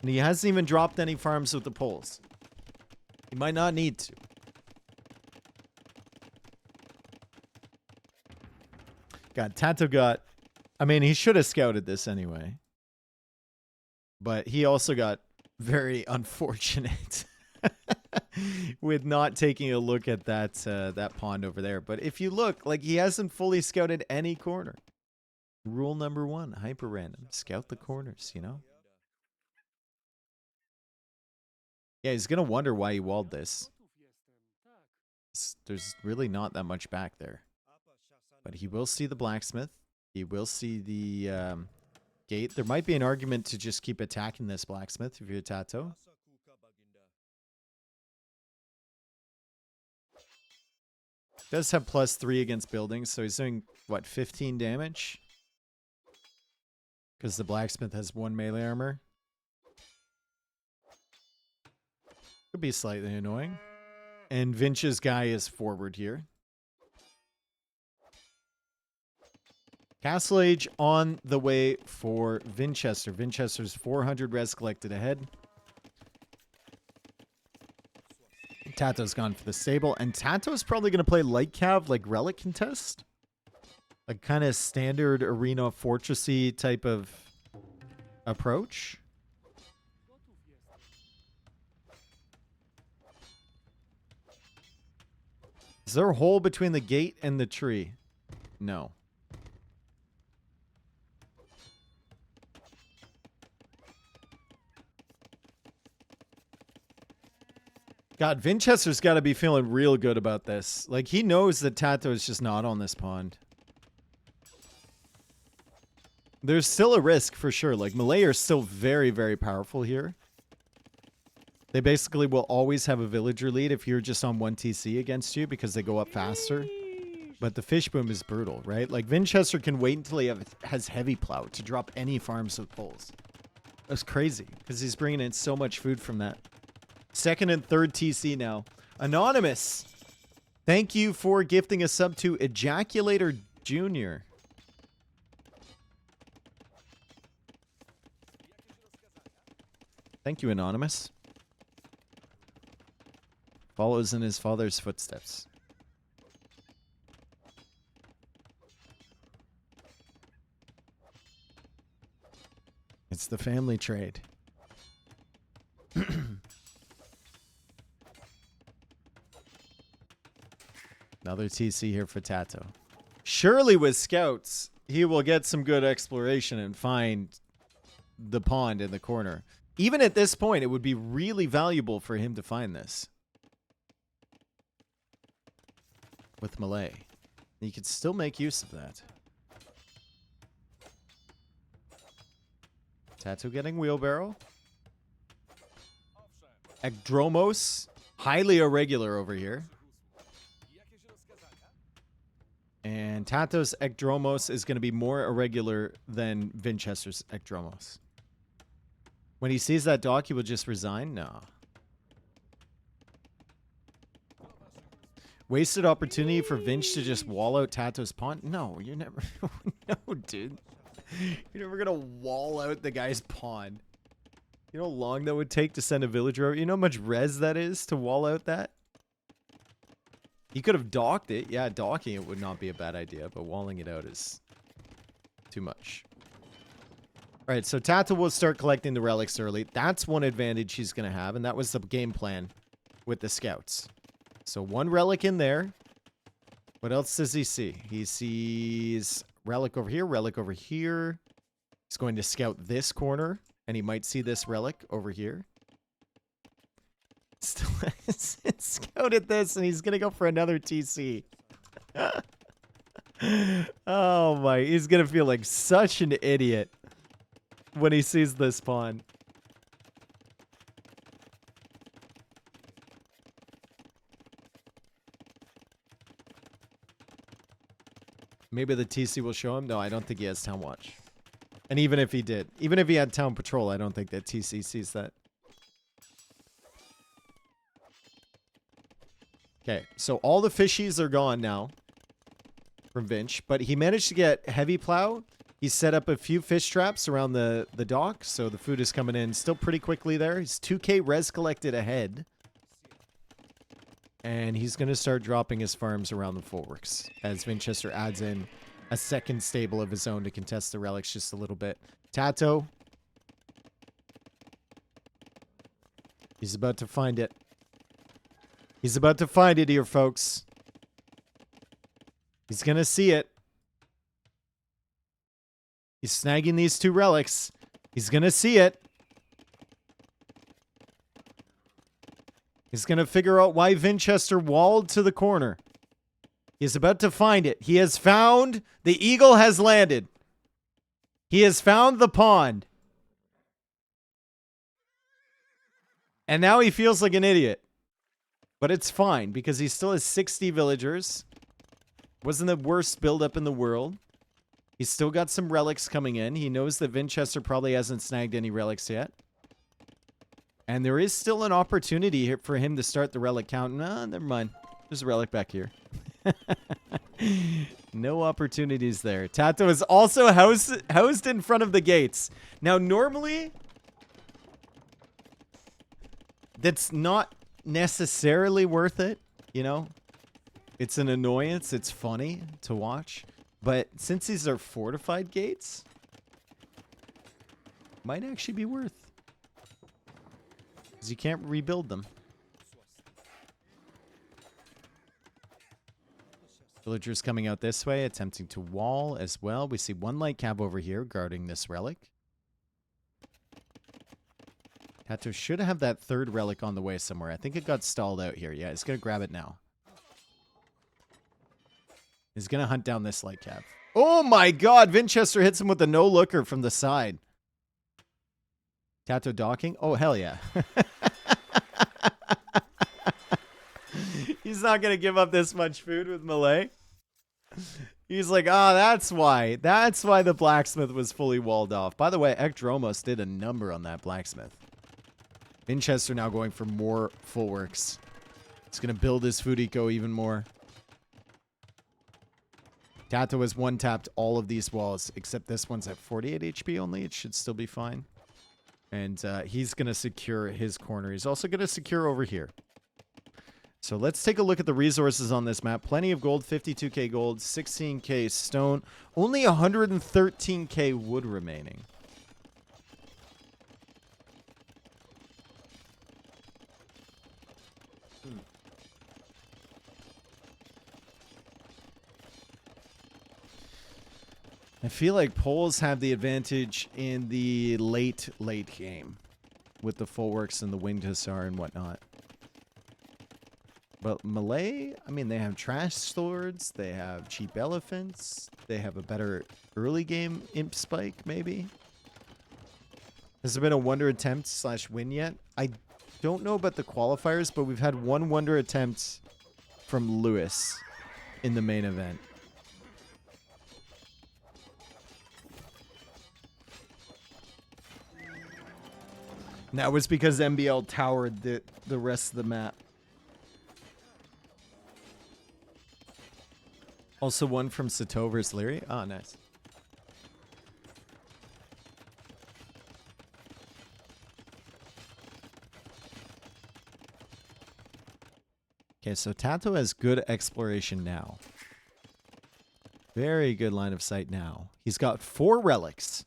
And he hasn't even dropped any farms with the poles. He might not need to. God, TaToh got... I mean, he should have scouted this anyway. But he also got very unfortunate with not taking a look at that pond over there. But if you look, like, he hasn't fully scouted any corner. Rule number 1, HyperRandom. Scout the corners, you know? Yeah, he's going to wonder why he walled this. There's really not that much back there. But he will see the blacksmith. He will see the gate. There might be an argument to just keep attacking this blacksmith if you're a TaToh. Does have +3 against buildings, so he's doing, what, 15 damage? Because the blacksmith has 1 melee armor. Could be slightly annoying. And Vinch's guy is forward here. Castle Age on the way for Vinchester. Vinchester's 400 res collected ahead. TaToh's gone for the stable. And TaToh's probably going to play light cav, like relic contest. Like kind of standard arena fortressy type of approach. Is there a hole between the gate and the tree? No. God, Vinchester's got to be feeling real good about this. Like, he knows that TaToh is just not on this pond. There's still a risk for sure. Like, Malay are still very, very powerful here. They basically will always have a villager lead if you're just on 1 TC against you because they go up faster. But the fish boom is brutal, right? Like, Vinchester can wait until he has heavy plow to drop any farms with poles. That's crazy because he's bringing in so much food from that. 2nd and 3rd TC now. Anonymous, thank you for gifting a sub to Ejaculator Jr. Thank you, Anonymous. Follows in his father's footsteps. It's the family trade. Another TC here for TaToh. Surely with scouts, he will get some good exploration and find the pond in the corner. Even at this point, it would be really valuable for him to find this. With Malay. He could still make use of that. TaToh getting wheelbarrow. Ekdromos. Highly irregular over here. And TaToh's Ekdromos is going to be more irregular than Vinchester's Ekdromos. When he sees that dock, he will just resign? No. Wasted opportunity for Vinch to just wall out TaToh's pond? No, you're never... No, dude. You're never going to wall out the guy's pond. You know how long that would take to send a villager over? You know how much res that is to wall out that? He could have docked it. Yeah, docking it would not be a bad idea, but walling it out is too much. All right, so TaToh will start collecting the relics early. That's one advantage he's going to have, and that was the game plan with the scouts. So 1 relic in there. What else does he see? He sees relic over here, relic over here. He's going to scout this corner, and he might see this relic over here. Still scouted this, and he's going to go for another TC. Oh my, he's going to feel like such an idiot when he sees this pawn. Maybe the TC will show him. No, I don't think he has Town Watch. And even if he did, even if he had Town Patrol, I don't think that TC sees that. Okay, so all the fishies are gone now from Vinch, but he managed to get heavy plow. He set up a few fish traps around the dock, so the food is coming in still pretty quickly there. He's 2k res collected ahead. And he's going to start dropping his farms around the bulwarks as Vinchester adds in a 2nd stable of his own to contest the relics just a little bit. TaToh. He's about to find it. He's about to find it here, folks. He's going to see it. He's snagging these 2 relics. He's going to see it. He's going to figure out why Vinchester walled to the corner. He's about to find it. He has found... The eagle has landed. He has found the pond. And now he feels like an idiot. But it's fine, because he still has 60 villagers. Wasn't the worst build-up in the world. He's still got some relics coming in. He knows that Vinchester probably hasn't snagged any relics yet. And there is still an opportunity here for him to start the relic count. No, never mind. There's a relic back here. No opportunities there. TaToh is also housed in front of the gates. Now, normally, that's not necessarily worth it, you know? It's an annoyance. It's funny to watch. But since these are fortified gates, might actually be worth. Because you can't rebuild them. Villagers coming out this way, attempting to wall as well. We see 1 light cav over here guarding this relic. TaToh should have that 3rd relic on the way somewhere. I think it got stalled out here. Yeah, he's going to grab it now. He's going to hunt down this light cav. Oh my god! Vinchester hits him with a no-looker from the side. TaToh docking? Oh, hell yeah. He's not going to give up this much food with melee. He's like, oh, that's why. That's why the blacksmith was fully walled off. By the way, Ekdromos did a number on that blacksmith. Vinchester now going for more full works. He's going to build his food eco even more. TaToh has 1-tapped all of these walls, except this one's at 48 HP only. It should still be fine. And he's going to secure his corner. He's also going to secure over here. So let's take a look at the resources on this map. Plenty of gold, 52k gold, 16k stone, only 113k wood remaining. I feel like Poles have the advantage in the late game with the full works and the winged hussar and whatnot. But Malay, I mean, they have trash swords, they have cheap elephants, they have a better early game imp spike, maybe. Has there been a wonder attempt / win yet? I don't know about the qualifiers, but we've had 1 wonder attempt from Lewis in the main event. And that was because MBL towered the rest of the map. Also 1 from TaToh versus Leary. Oh, nice. Okay, so TaToh has good exploration now. Very good line of sight now. He's got 4 relics.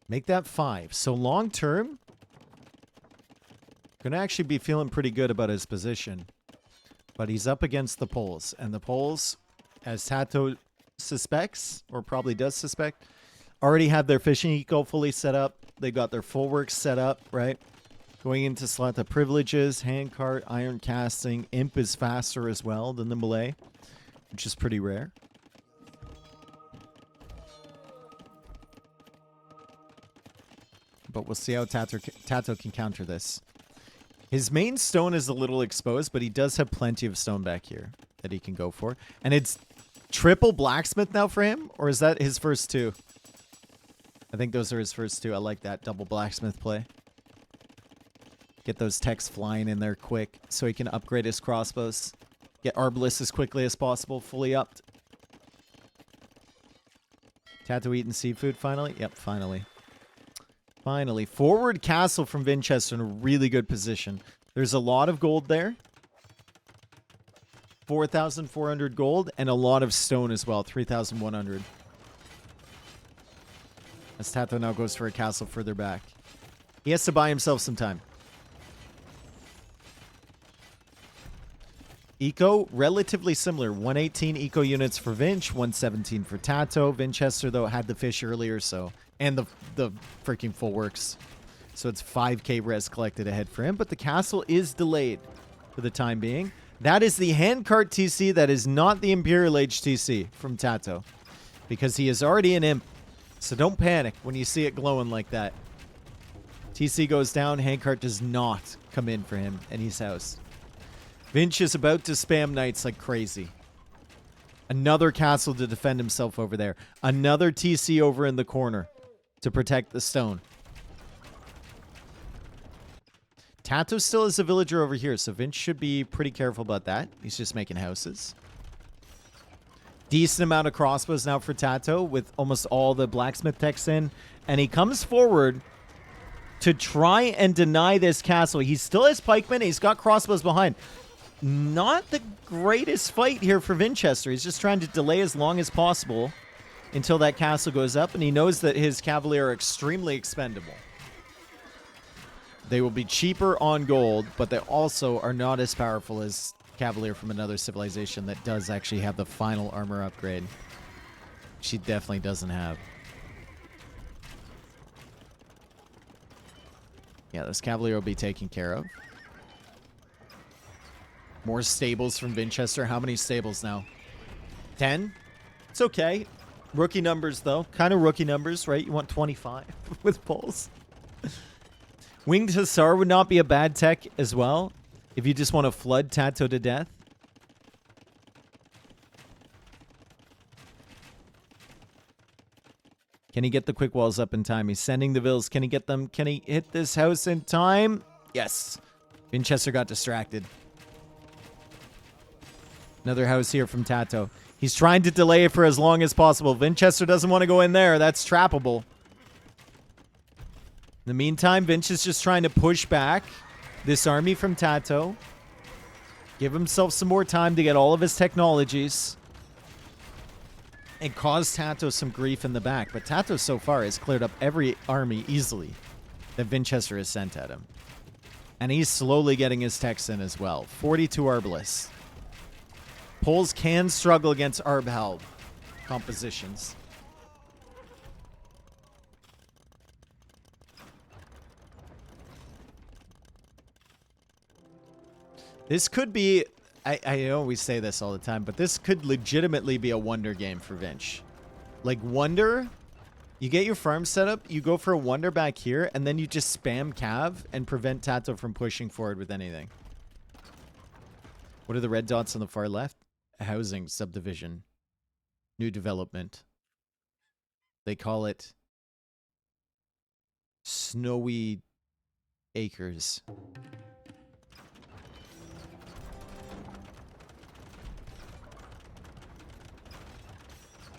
Make that 5. So long term, gonna actually be feeling pretty good about his position. But he's up against the Poles, and the Poles, as TaToh suspects, or probably does suspect, already have their fishing eco fully set up. They got their full works set up, right? Going into slot the privileges, handcart, iron casting. Imp is faster as well than the Malay, which is pretty rare. But we'll see how TaToh can counter this. His main stone is a little exposed, but he does have plenty of stone back here that he can go for. And it's triple blacksmith now for him? Or is that his first 2? I think those are his first 2. I like that double blacksmith play. Get those techs flying in there quick so he can upgrade his crossbows. Get Arbalest as quickly as possible, fully upped. TaToh eating seafood finally? Yep, finally. Finally. Forward castle from Vinchester in a really good position. There's a lot of gold there. 4,400 gold and a lot of stone as well. 3,100. As TaToh now goes for a castle further back. He has to buy himself some time. Eco, relatively similar. 118 eco units for Vinch, 117 for TaToh. Vinchester, though, had the fish earlier, so... And the freaking full works. So it's 5k res collected ahead for him, but the castle is delayed for the time being. That is the handcart TC. That is not the Imperial Age TC from TaToh, because he is already an imp. So don't panic when you see it glowing like that. TC goes down. Handcart does not come in for him, and he's housed. Vinch is about to spam knights like crazy. Another castle to defend himself over there. Another TC over in the corner to protect the stone. TaToh still is a villager over here, so Vinch should be pretty careful about that. He's just making houses. Decent amount of crossbows now for TaToh with almost all the blacksmith techs in. And he comes forward to try and deny this castle. He still has pikemen. He's got crossbows behind. Not the greatest fight here for Vinchester. He's just trying to delay as long as possible until that castle goes up. And he knows that his cavalier are extremely expendable. They will be cheaper on gold, but they also are not as powerful as Cavalier from another civilization that does actually have the final armor upgrade. She definitely doesn't have. Yeah, this Cavalier will be taken care of. More stables from Vinchester. How many stables now? 10? It's okay. Rookie numbers, though. Kind of rookie numbers, right? You want 25 with poles. Winged Hussar would not be a bad tech as well, if you just want to flood TaToh to death. Can he get the quick walls up in time? He's sending the vills. Can he get them? Can he hit this house in time? Yes. Vinchester got distracted. Another house here from TaToh. He's trying to delay it for as long as possible. Vinchester doesn't want to go in there. That's trappable. In the meantime, Vinch is just trying to push back this army from TaToh. Give himself some more time to get all of his technologies. And cause TaToh some grief in the back. But TaToh so far has cleared up every army easily that Vinchester has sent at him. And he's slowly getting his techs in as well. 42 Arbalists. Poles can struggle against Arbheld compositions. This could be, I always say this all the time, but this could legitimately be a wonder game for Vinch. Like wonder, you get your farm set up, you go for a wonder back here, and then you just spam cav and prevent TaToh from pushing forward with anything. What are the red dots on the far left? A housing subdivision. New development. They call it Snowy Acres.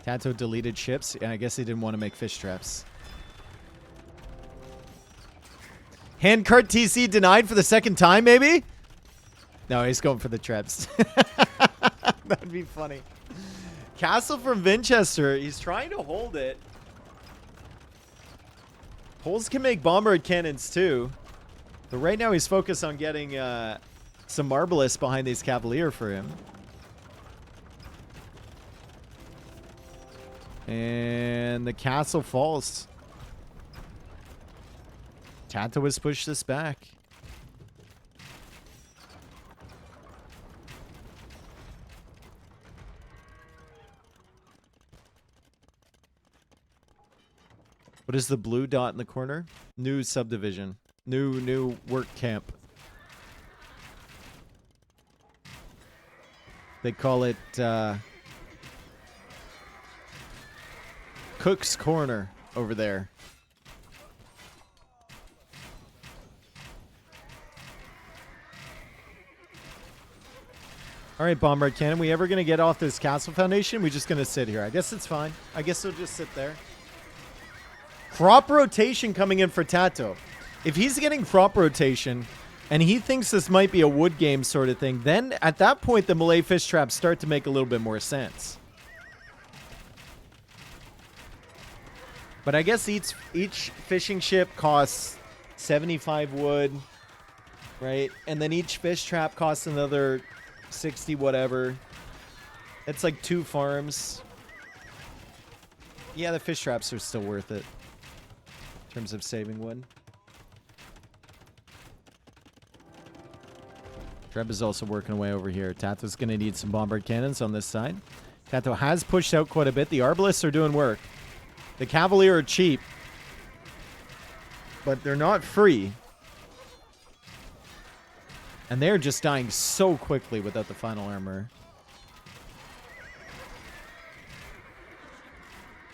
TaToh deleted ships, and I guess he didn't want to make fish traps. Handcart TC denied for the second time, maybe? No, he's going for the traps. That'd be funny. Castle from Vinchester. He's trying to hold it. Poles can make bombard cannons too. But right now he's focused on getting some Marbalists behind these Cavalier for him. And the castle falls. TaToh has pushed this back. What is the blue dot in the corner? New subdivision. New work camp. They call it Cook's Corner over there. All right, Bombard Cannon. We ever going to get off this castle foundation? We're just going to sit here. I guess it's fine. I guess we'll just sit there. Crop rotation coming in for TaToh. If he's getting crop rotation and he thinks this might be a wood game sort of thing, then at that point the Malay fish traps start to make a little bit more sense. But I guess each fishing ship costs 75 wood, right? And then each fish trap costs another 60 whatever. It's like 2 farms. Yeah, the fish traps are still worth it in terms of saving wood. Treb is also working away over here. TaToh's going to need some bombard cannons on this side. TaToh has pushed out quite a bit. The arbalists are doing work. The Cavalier are cheap, but they're not free. And they're just dying so quickly without the final armor.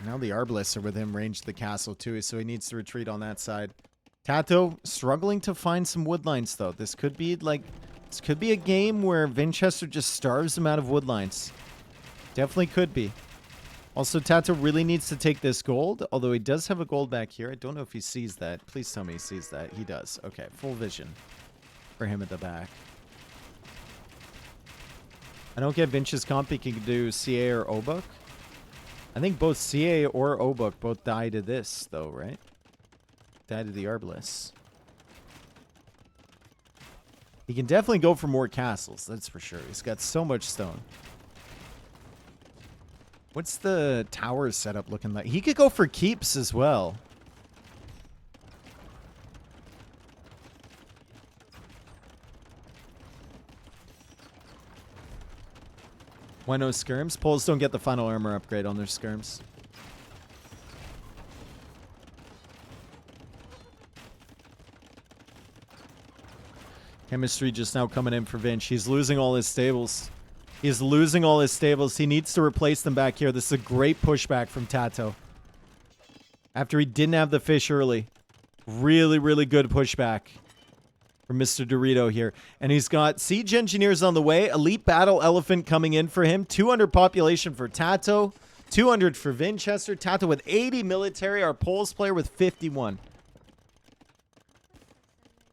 Now the arbalists are within range of the castle too, so he needs to retreat on that side. TaToh struggling to find some wood lines though. This could be a game where Vinchester just starves him out of wood lines. Definitely could be. Also, TaToh really needs to take this gold, although he does have a gold back here. I don't know if he sees that. Please tell me he sees that. He does. Okay, full vision for him at the back. I don't get Vinch's comp. He can do CA or Obuk. I think both CA or Obuk both die to this, though, right? Die to the Arbalists. He can definitely go for more castles, that's for sure. He's got so much stone. What's the tower setup looking like? He could go for keeps as well. Why no skirms? Poles don't get the final armor upgrade on their skirms. Chemistry just now coming in for Vinch. He's losing all his stables. He's losing all his stables. He needs to replace them back here. This is a great pushback from TaToh. After he didn't have the fish early. Really, really good pushback from Mr. Dorito here. And he's got siege engineers on the way. Elite battle elephant coming in for him. 200 population for TaToh. 200 for Vinchester. TaToh with 80 military. Our Poles player with 51.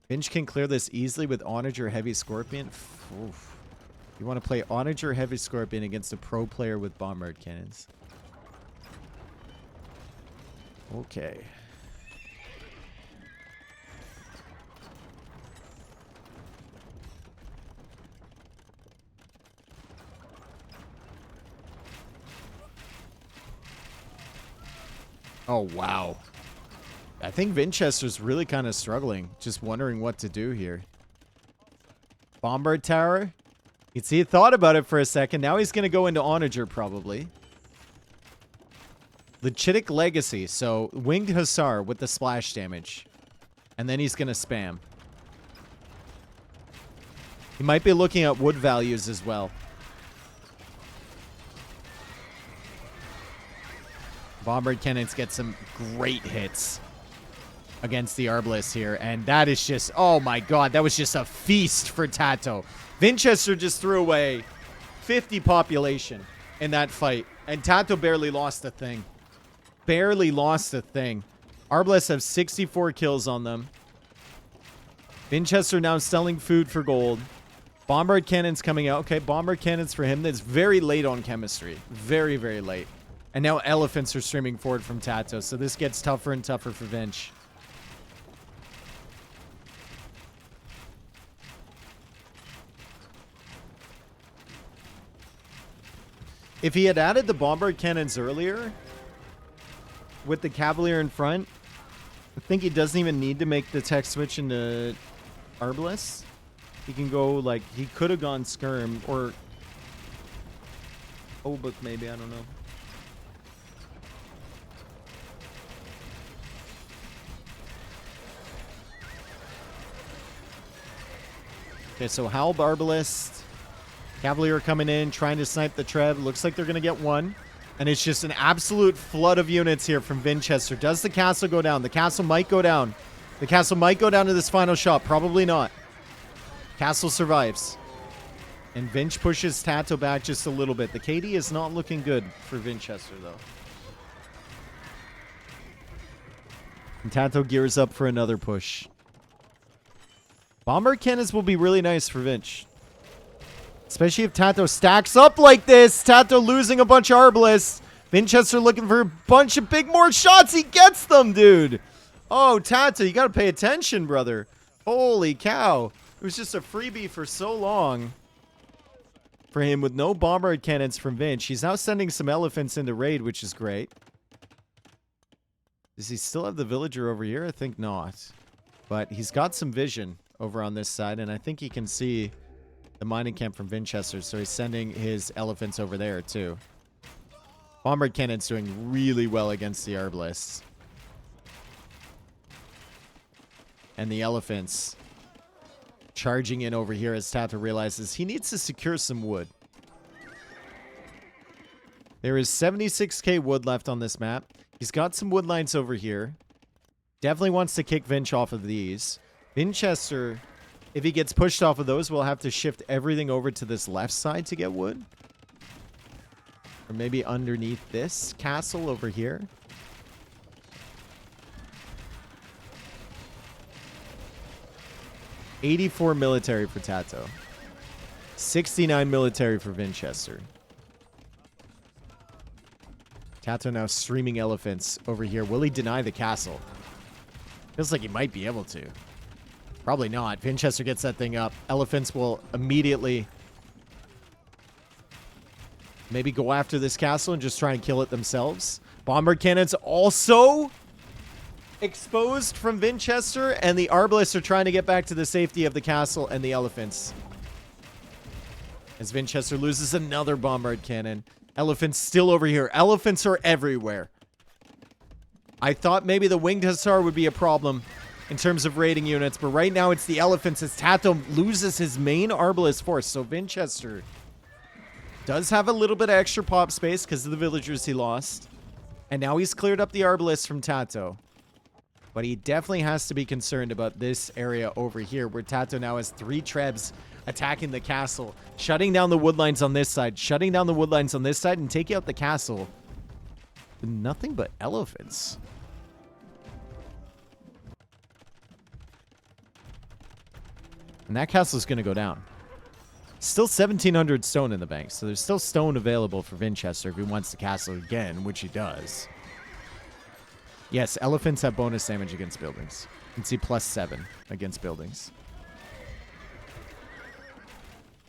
Vinch can clear this easily with Onager Heavy Scorpion. Oof. You want to play Onager Heavy Scorpion against a pro player with bombard cannons. Okay. Oh, wow. I think Vinchester's really kind of struggling. Just wondering what to do here. Bombard tower. You can see he thought about it for a second. Now he's going to go into Onager probably. Lechitic Legacy. So Winged Hussar with the splash damage. And then he's going to spam. He might be looking at wood values as well. Bombard cannons get some great hits against the Arbalists here. And that is just, oh my god, that was just a feast for TaToh. Vinchester just threw away 50 population in that fight. And TaToh barely lost a thing. Barely lost a thing. Arbalists have 64 kills on them. Vinchester now selling food for gold. Bombard cannons coming out. Okay, bombard cannons for him. That's very late on chemistry. Very, very late. And now elephants are streaming forward from TaToh. So this gets tougher and tougher for Vinch. If he had added the bombard cannons earlier with the Cavalier in front, I think he doesn't even need to make the tech switch into Arbalists. He can go, like, he could have gone Skirm or Obuk maybe, I don't know. Okay, so Halb Arbalist. Cavalier coming in, trying to snipe the Treb. Looks like they're going to get one. And it's just an absolute flood of units here from Vinchester. Does the castle go down? The castle might go down. The castle might go down to this final shot. Probably not. Castle survives. And Vinch pushes TaToh back just a little bit. The KD is not looking good for Vinchester, though. And TaToh gears up for another push. Bombard cannons will be really nice for Vinch. Especially if TaToh stacks up like this. TaToh losing a bunch of Arbalists. Vinchester looking for a bunch of big more shots. He gets them, dude. Oh, TaToh, you got to pay attention, brother. Holy cow. It was just a freebie for so long. for him with no bombard cannons from Vinch. He's now sending some elephants into raid, which is great. Does he still have the villager over here? I think not. But he's got some vision over on this side, and I think he can see the mining camp from Vinchester, so he's sending his elephants over there, too. Bombard cannon's doing really well against the arbalists. And the elephants charging in over here as TaToh realizes he needs to secure some wood. There is 76k wood left on this map. He's got some wood lines over here. Definitely wants to kick Vinch off of these. Vinchester, if he gets pushed off of those, we'll have to shift everything over to this left side to get wood. Or maybe underneath this castle over here. $84 military for TaToh. 69 military for Vinchester. TaToh now streaming elephants over here. Will he deny the castle? Feels like he might be able to. Probably not. Vinchester gets that thing up. Elephants will immediately maybe go after this castle and just try and kill it themselves. Bombard cannons also exposed from Vinchester, and the arbalists are trying to get back to the safety of the castle and the elephants. As Vinchester loses another bombard cannon. Elephants still over here. Elephants are everywhere. I thought maybe the winged hussar would be a problem in terms of raiding units, but right now it's the elephants as TaToh loses his main arbalist force. So Vinchester does have a little bit of extra pop space because of the villagers he lost. And now he's cleared up the arbalists from TaToh. But he definitely has to be concerned about this area over here where TaToh now has 3 trebs attacking the castle, shutting down the woodlines on this side, shutting down the woodlines on this side, and taking out the castle with nothing but elephants. And that castle's going to go down. Still 1,700 stone in the bank, so there's still stone available for Vinchester if he wants the castle again, which he does. Yes, elephants have bonus damage against buildings. You can see +7 against buildings.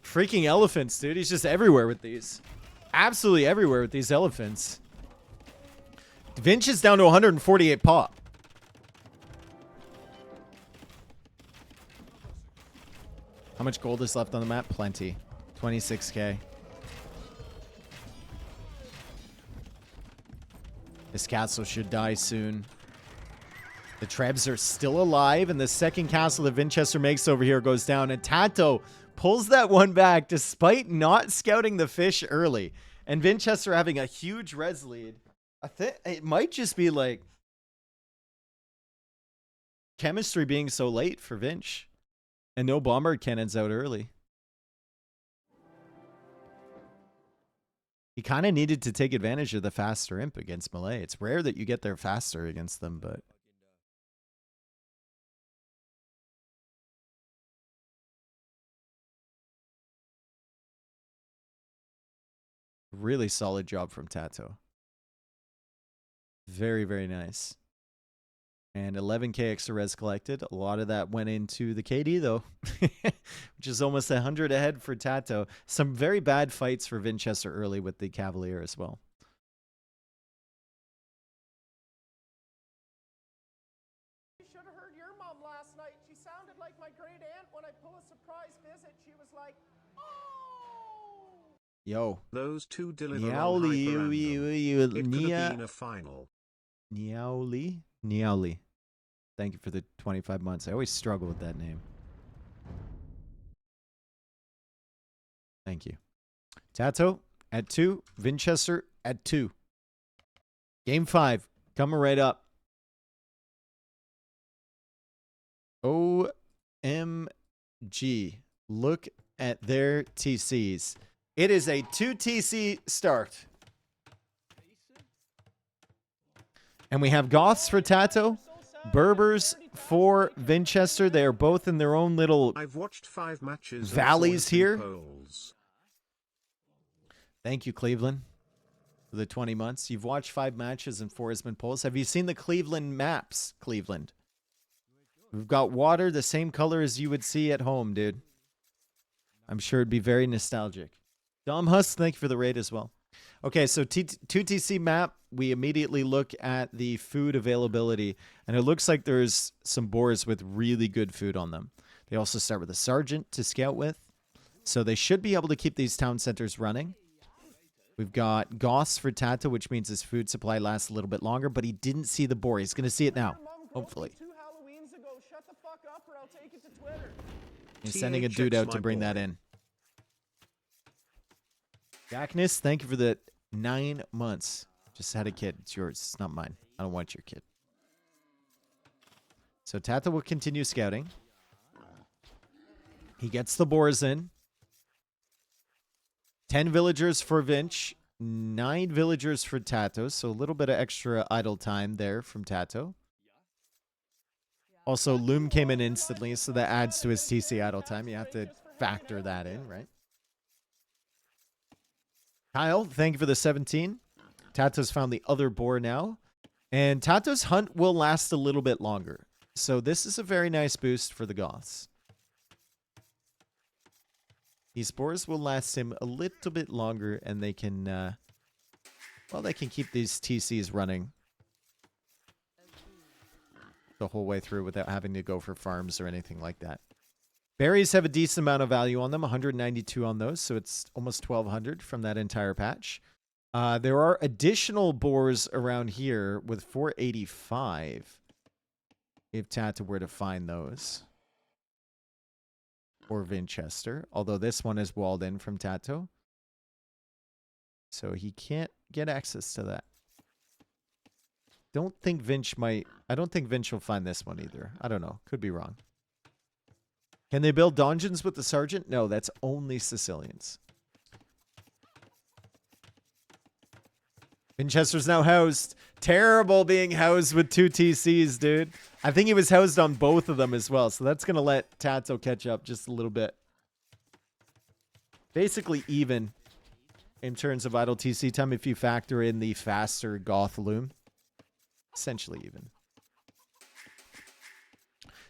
Freaking elephants, dude. He's just everywhere with these. Absolutely everywhere with these elephants. Vinch is down to 148 pop. How much gold is left on the map? Plenty. 26k. This castle should die soon. The trebs are still alive, and the second castle that Vinchester makes over here goes down, and TaToh pulls that one back despite not scouting the fish early. And Vinchester having a huge res lead. I think it might just be like chemistry being so late for Vinch. And no bombard cannons out early. He kind of needed to take advantage of the faster imp against melee. It's rare that you get there faster against them, but really solid job from TaToh. Very, very nice. And 11k extra res collected. A lot of that went into the KD, though, which is almost 100 ahead for TaToh. Some very bad fights for Vinchester early with the Cavalier as well. You should have heard your mom last night. She sounded like my great aunt when I pull a surprise visit. She was like, "Oh!" Yo. Those two deliver on Niaoli. HyperRandom. It could have been a final. Niaoli? Niaoli. Thank you for the 25 months. I always struggle with that name. Thank you. TaToh at 2. Vinchester at 2. Game 5. Coming right up. OMG. Look at their TCs. It is a 2 TC start. And we have Goths for TaToh, Berbers for Vinchester. They are both in their own little I've watched 5 matches valleys here. Polls. Thank you, Cleveland, for the 20 months. You've watched 5 matches and 4 has been polls. Have you seen the Cleveland maps, Cleveland? We've got water the same color as you would see at home, dude. I'm sure it'd be very nostalgic. Dom Huss, thank you for the raid as well. Okay, so 2TC map, we immediately look at the food availability, and it looks like there's some boars with really good food on them. They also start with a sergeant to scout with, so they should be able to keep these town centers running. We've got Goss for TaToh, which means his food supply lasts a little bit longer, but he didn't see the boar. He's going to see it now, hopefully. 2 Halloweens ago. Shut the fuck up or I'll take it to Twitter. He's sending a dude out to bring that in. Jackness, thank you for the 9 months. Just had a kid. It's yours. It's not mine. I don't want your kid. So TaToh will continue scouting. He gets the boars in. 10 villagers for Vinch. 9 villagers for TaToh. So a little bit of extra idle time there from TaToh. Also, Loom came in instantly, so that adds to his TC idle time. You have to factor that in, right? Kyle, thank you for the 17. TaToh's found the other boar now. And TaToh's hunt will last a little bit longer. So this is a very nice boost for the Goths. These boars will last him a little bit longer, and they can, well, they can keep these TCs running the whole way through without having to go for farms or anything like that. Berries have a decent amount of value on them, 192 on those, so it's almost 1,200 from that entire patch. There are additional boars around here with 485 if TaToh were to find those. Or Vinchester, although this one is walled in from TaToh. So he can't get access to that. I don't think Vinch will find this one either. I don't know. Could be wrong. Can they build dungeons with the sergeant? No, that's only Sicilians. Vinchester's now housed. Terrible being housed with 2 TCs, dude. I think he was housed on both of them as well, so that's going to let TaToh catch up just a little bit. Basically even in terms of idle TC time if you factor in the faster Goth Loom. Essentially even.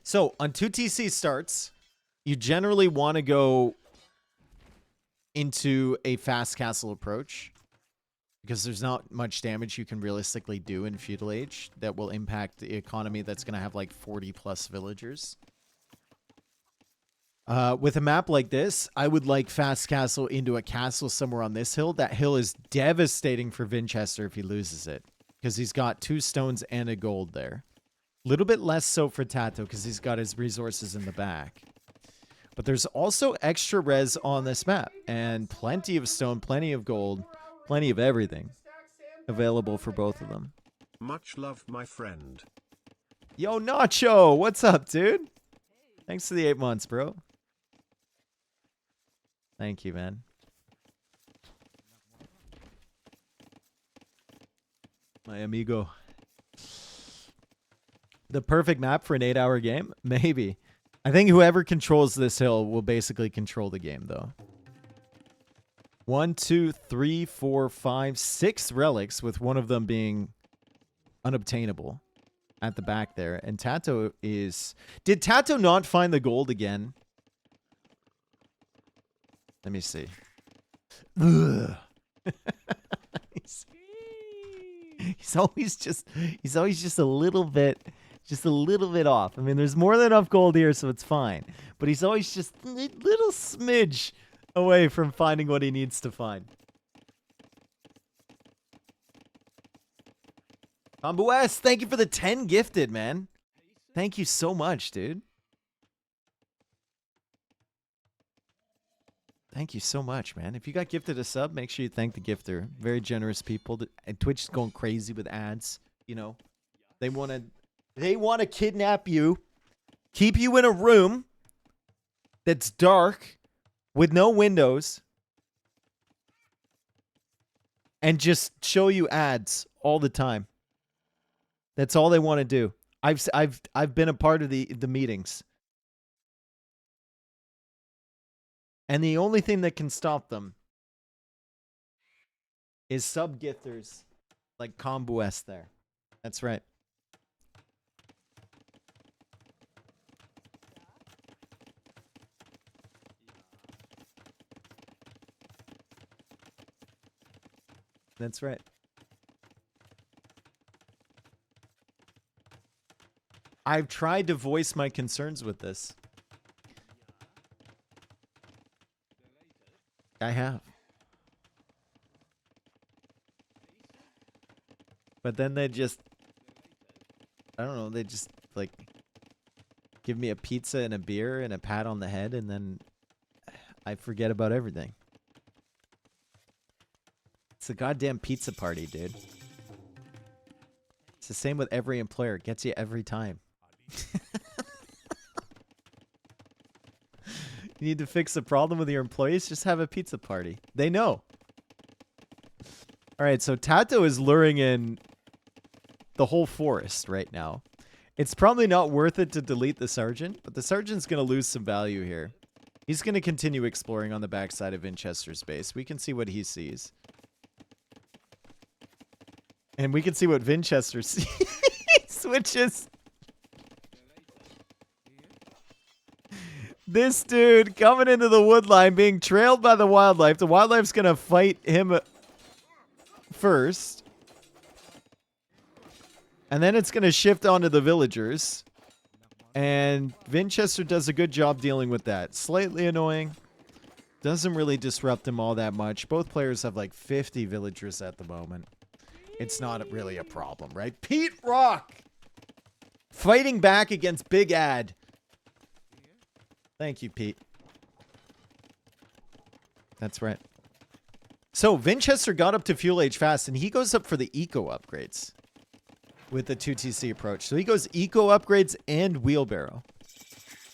So, on 2 TC starts, you generally want to go into a fast castle approach because there's not much damage you can realistically do in Feudal Age that will impact the economy that's going to have like 40 plus villagers. With a map like this, I would like fast castle into a castle somewhere on this hill. That hill is devastating for Vinchester if he loses it because he's got 2 stones and a gold there. A little bit less so for TaToh because he's got his resources in the back. But there's also extra res on this map and plenty of stone, plenty of gold, plenty of everything available for both of them. Much love, my friend. Yo, Nacho, what's up, dude? Thanks for the 8 months, bro. Thank you, man. My amigo. The perfect map for an 8-hour game? Maybe. I think whoever controls this hill will basically control the game, though. 1, 2, 3, 4, 5, 6 relics, with one of them being unobtainable at the back there. And TaToh is... Did TaToh not find the gold again? Let me see. Ugh. He's always just a little bit off. I mean, there's more than enough gold here, so it's fine. But he's always just a little smidge away from finding what he needs to find. Combo S, thank you for the 10 gifted, man. Thank you so much, dude. Thank you so much, man. If you got gifted a sub, make sure you thank the gifter. Very generous people. And Twitch is going crazy with ads. You know, they want to kidnap you, keep you in a room that's dark with no windows, and just show you ads all the time. That's all they want to do. I've been a part of the meetings. And the only thing that can stop them is sub-gifters like Combo S there. That's right. That's right. I've tried to voice my concerns with this. I have. But then they just, I don't know, they just, like, give me a pizza and a beer and a pat on the head, and then I forget about everything. It's a goddamn pizza party, dude. It's the same with every employer. It gets you every time. You need to fix the problem with your employees? Just have a pizza party. They know. All right, so TaToh is luring in the whole forest right now. It's probably not worth it to delete the sergeant, but the sergeant's going to lose some value here. He's going to continue exploring on the backside of Vinchester's base. We can see what he sees. And we can see what Vinchester sees. Switches. This dude coming into the wood line, being trailed by the wildlife. The wildlife's going to fight him first. And then it's going to shift onto the villagers. And Vinchester does a good job dealing with that. Slightly annoying. Doesn't really disrupt him all that much. Both players have like 50 villagers at the moment. It's not really a problem, right? Pete Rock! Fighting back against Big Ad. Thank you, Pete. That's right. So, Vinchester got up to fuel age fast, and he goes up for the eco upgrades with the 2TC approach. So he goes eco upgrades and wheelbarrow.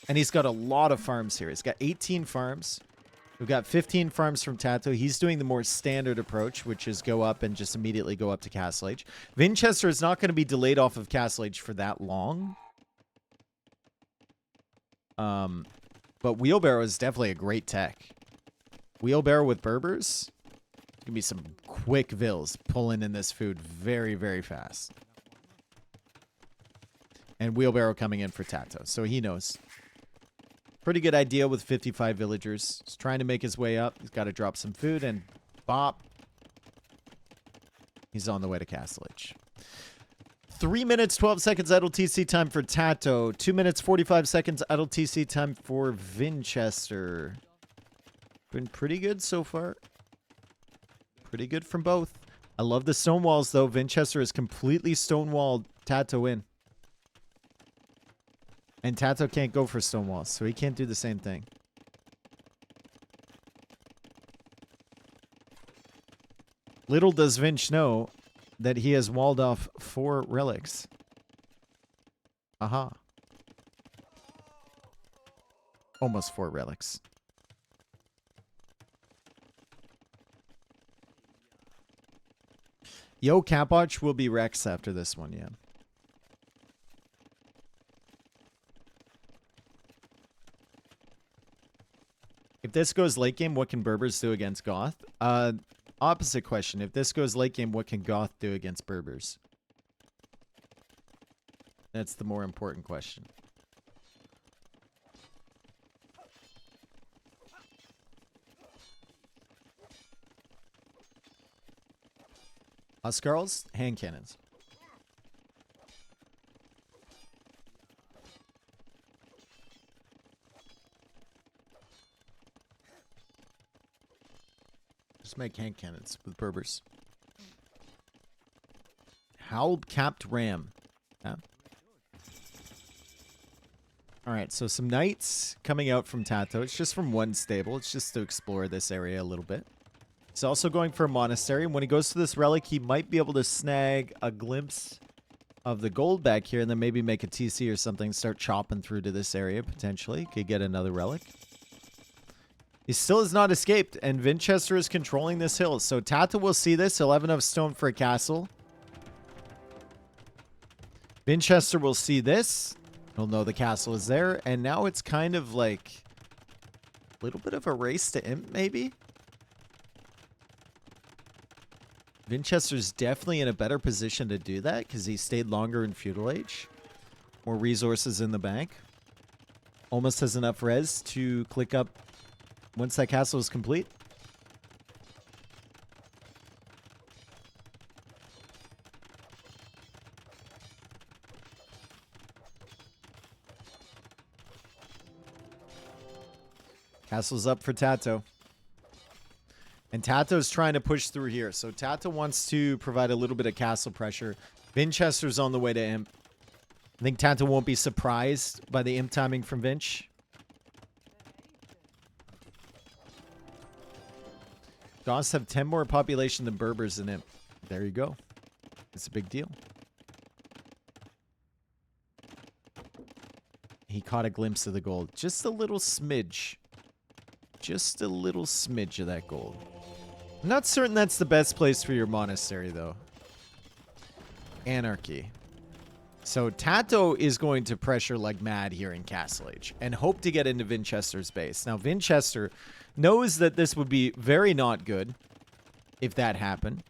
And he's got a lot of farms here. He's got 18 farms. We've got 15 farms from TaToh. He's doing the more standard approach, which is go up and just immediately go up to Castle Age. Vinchester is not going to be delayed off of Castle Age for that long. But wheelbarrow is definitely a great tech. Wheelbarrow with Berbers. Gonna be some quick vills pulling in this food very, very fast. And wheelbarrow coming in for TaToh. So he knows. Pretty good idea with 55 villagers. He's trying to make his way up. He's got to drop some food and bop. He's on the way to Castle Age. 3 minutes, 12 seconds idle TC time for TaToh. 2 minutes, 45 seconds idle TC time for Vinchester. Been pretty good so far. Pretty good from both. I love the stone walls, though. Vinchester is completely stonewalled TaToh in. And TaToh can't go for stone walls, so he can't do the same thing. Little does Vinch know that he has walled off 4 relics. Aha. Almost 4 relics. Yo, Capwatch will be Rex after this one, yeah. If this goes late game, what can Berbers do against Goth? Opposite question. If this goes late game, what can Goth do against Berbers? That's the more important question. Huskarls, hand cannons. Just make hand cannons with Berbers. Howl-capped ram. Yeah. Alright, so some knights coming out from TaToh. It's just from one stable. It's just to explore this area a little bit. He's also going for a monastery. And when he goes to this relic, he might be able to snag a glimpse of the gold back here and then maybe make a TC or something. Start chopping through to this area, potentially. Could get another relic. He still has not escaped, and Vinchester is controlling this hill. So TaToh will see this. He'll have enough stone for a castle. Vinchester will see this. He'll know the castle is there. And now it's kind of like a little bit of a race to Imp, maybe? Vinchester's definitely in a better position to do that because he stayed longer in Feudal Age. More resources in the bank. Almost has enough res to click up once that castle is complete. Castle's up for TaToh. And TaToh's trying to push through here. So TaToh wants to provide a little bit of castle pressure. Vinchester's on the way to Imp. I think TaToh won't be surprised by the Imp timing from Vinch. Goths have 10 more population than Berbers in Imp. There you go. It's a big deal. He caught a glimpse of the gold. Just a little smidge. Just a little smidge of that gold. I'm not certain that's the best place for your monastery, though. Anarchy. So TaToh is going to pressure like mad here in Castle Age and hope to get into Vinchester's base. Now, Vinchester knows that this would be very not good if that happened.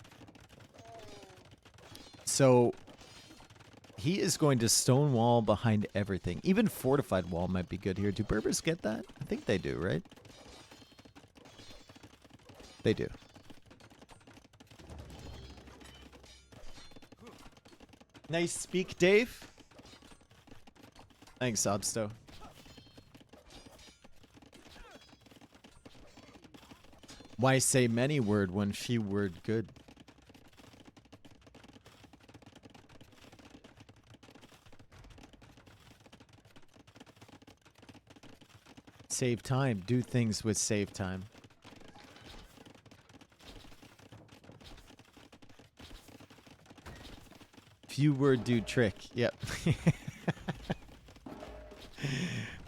So he is going to stone wall behind everything. Even fortified wall might be good here. Do Berbers get that? I think they do, right? They do. Nice speak, Dave. Thanks, Obsto. Why say many word when few word good? Save time. Do things with save time. Few word do trick. Yep.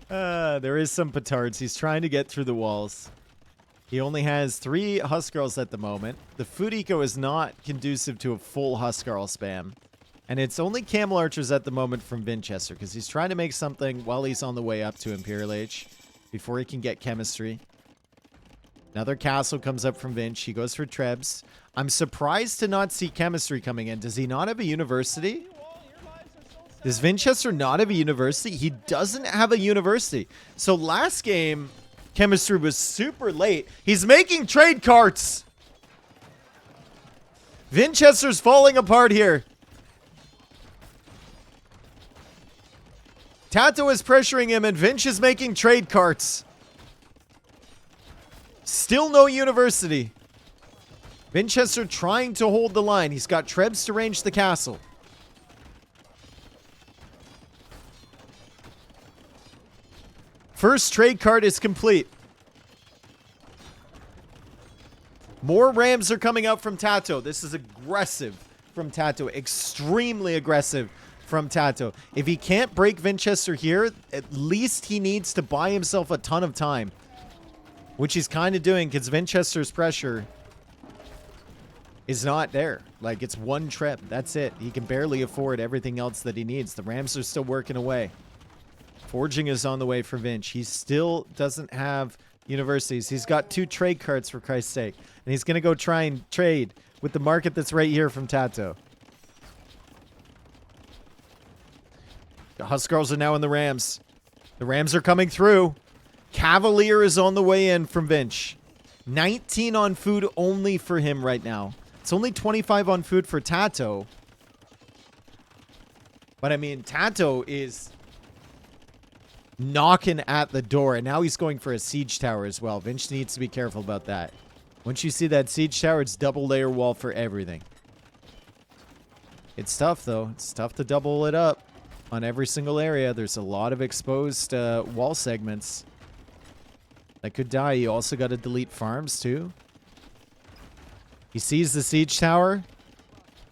There is some petards. He's trying to get through the walls. He only has 3 Huskarls at the moment. The food eco is not conducive to a full Huskarl spam. And it's only Camel Archers at the moment from Vinchester, because he's trying to make something while he's on the way up to Imperial Age, before he can get Chemistry. Another castle comes up from Vinch. He goes for Trebs. I'm surprised to not see Chemistry coming in. Does he not have a university? Does Vinchester not have a university? He doesn't have a university. So last game, Chemistry was super late. He's making trade carts. Vinchester's falling apart here. TaToh is pressuring him, and Vinch is making trade carts. Still no university. Vinchester trying to hold the line. He's got Trebs to range the castle. First trade cart is complete. More rams are coming out from TaToh. This is aggressive from TaToh. Extremely aggressive from TaToh. If he can't break Vinchester here, at least he needs to buy himself a ton of time. Which he's kind of doing, because Vinchester's pressure is not there. Like, it's one trip. That's it. He can barely afford everything else that he needs. The Rams are still working away. Forging is on the way for Vinch. He still doesn't have universities. He's got 2 trade carts, for Christ's sake. And he's going to go try and trade with the market that's right here from TaToh. The Huskarls are now in the Rams. The Rams are coming through. Cavalier is on the way in from Vinch. 19 on food only for him right now. It's only 25 on food for TaToh. But I mean, TaToh is knocking at the door. And now he's going for a siege tower as well. Vinch needs to be careful about that. Once you see that siege tower, it's double layer wall for everything. It's tough, though. It's tough to double it up on every single area. There's a lot of exposed wall segments that could die. You also got to delete farms, too. He sees the siege tower.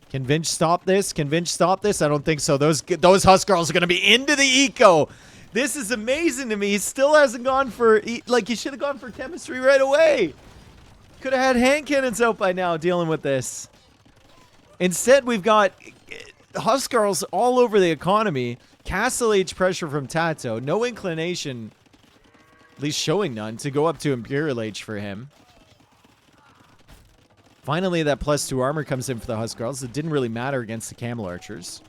Can Vinch stop this? Can Vinch stop this? I don't think so. Those Huskarls are going to be into the eco. This is amazing to me. He still hasn't gone for... Like, he should have gone for Chemistry right away. Could have had hand cannons out by now dealing with this. Instead, we've got Huskarls all over the economy. Castle Age pressure from TaToh. No inclination, at least showing none, to go up to Imperial Age for him. Finally, that +2 armor comes in for the Huskarls. It didn't really matter against the Camel Archers.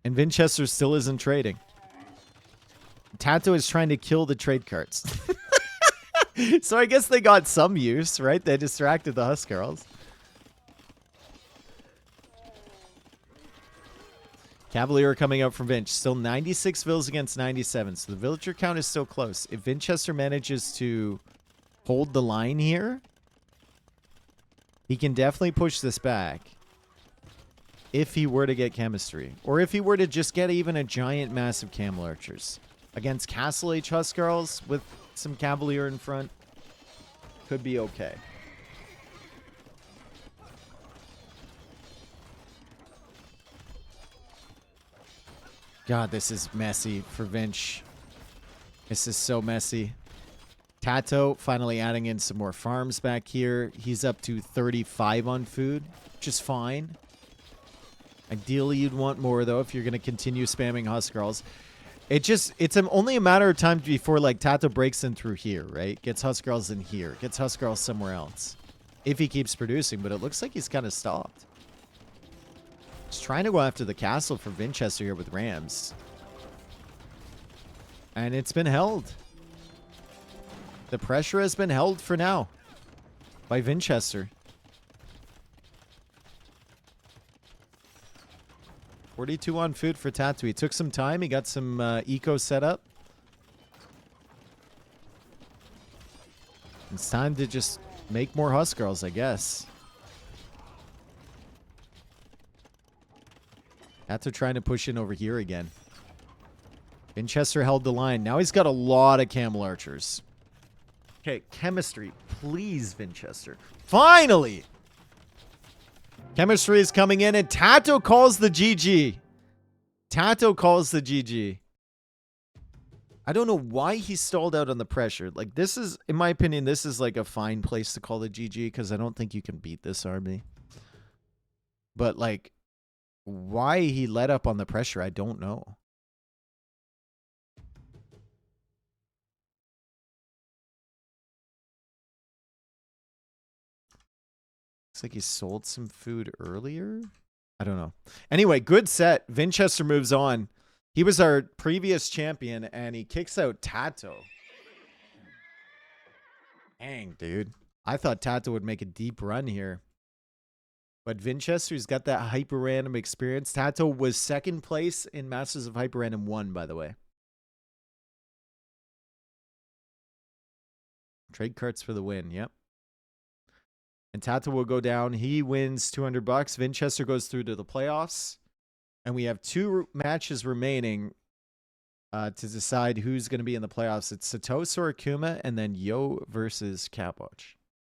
And Vinchester still isn't trading. TaToh is trying to kill the trade carts. So I guess they got some use, right? They distracted the Huskarls. Cavalier coming up from Vinch. Still 96 vills against 97. So the villager count is still close. If Vinchester manages to hold the line here, he can definitely push this back. If he were to get chemistry. Or if he were to just get even a giant massive camel archers. Against Castle H Huskarls with some Cavalier in front. Could be okay. God, this is messy for Vinch. This is so messy. TaToh finally adding in some more farms back here. He's up to 35 on food, which is fine. Ideally, you'd want more, though, if you're going to continue spamming Huskarls. It's only a matter of time before, like, TaToh breaks in through here, right? Gets Huskarls in here. Gets Huskarls somewhere else. If he keeps producing, but it looks like he's kind of stopped. He's trying to go after the castle for Vinchester here with Rams. And it's been held. The pressure has been held for now by Vinchester. 42 on food for TaToh. He took some time. He got some eco set up. It's time to just make more Huskarls, I guess. TaToh trying to push in over here again. Vinchester held the line. Now he's got a lot of camel archers. Okay, chemistry. Please, Vinchester. Finally! Chemistry is coming in, and TaToh calls the GG. TaToh calls the GG. I don't know why he stalled out on the pressure. Like, this is, in my opinion, this is like a fine place to call the GG, because I don't think you can beat this army. But, like, why he let up on the pressure, I don't know. Looks like he sold some food earlier. I don't know. Anyway, good set. Vinchester moves on. He was our previous champion, and he kicks out TaToh. Dang, dude. I thought TaToh would make a deep run here. But Vinchester's got that HyperRandom experience. TaToh was second place in Masters of HyperRandom 1, by the way. Trade carts for the win. Yep. And TaToh will go down. He wins $200. Vinchester goes through to the playoffs. And we have 2 matches remaining to decide who's going to be in the playoffs. It's Satosu or Akuma, and then Yo versus Capwatch.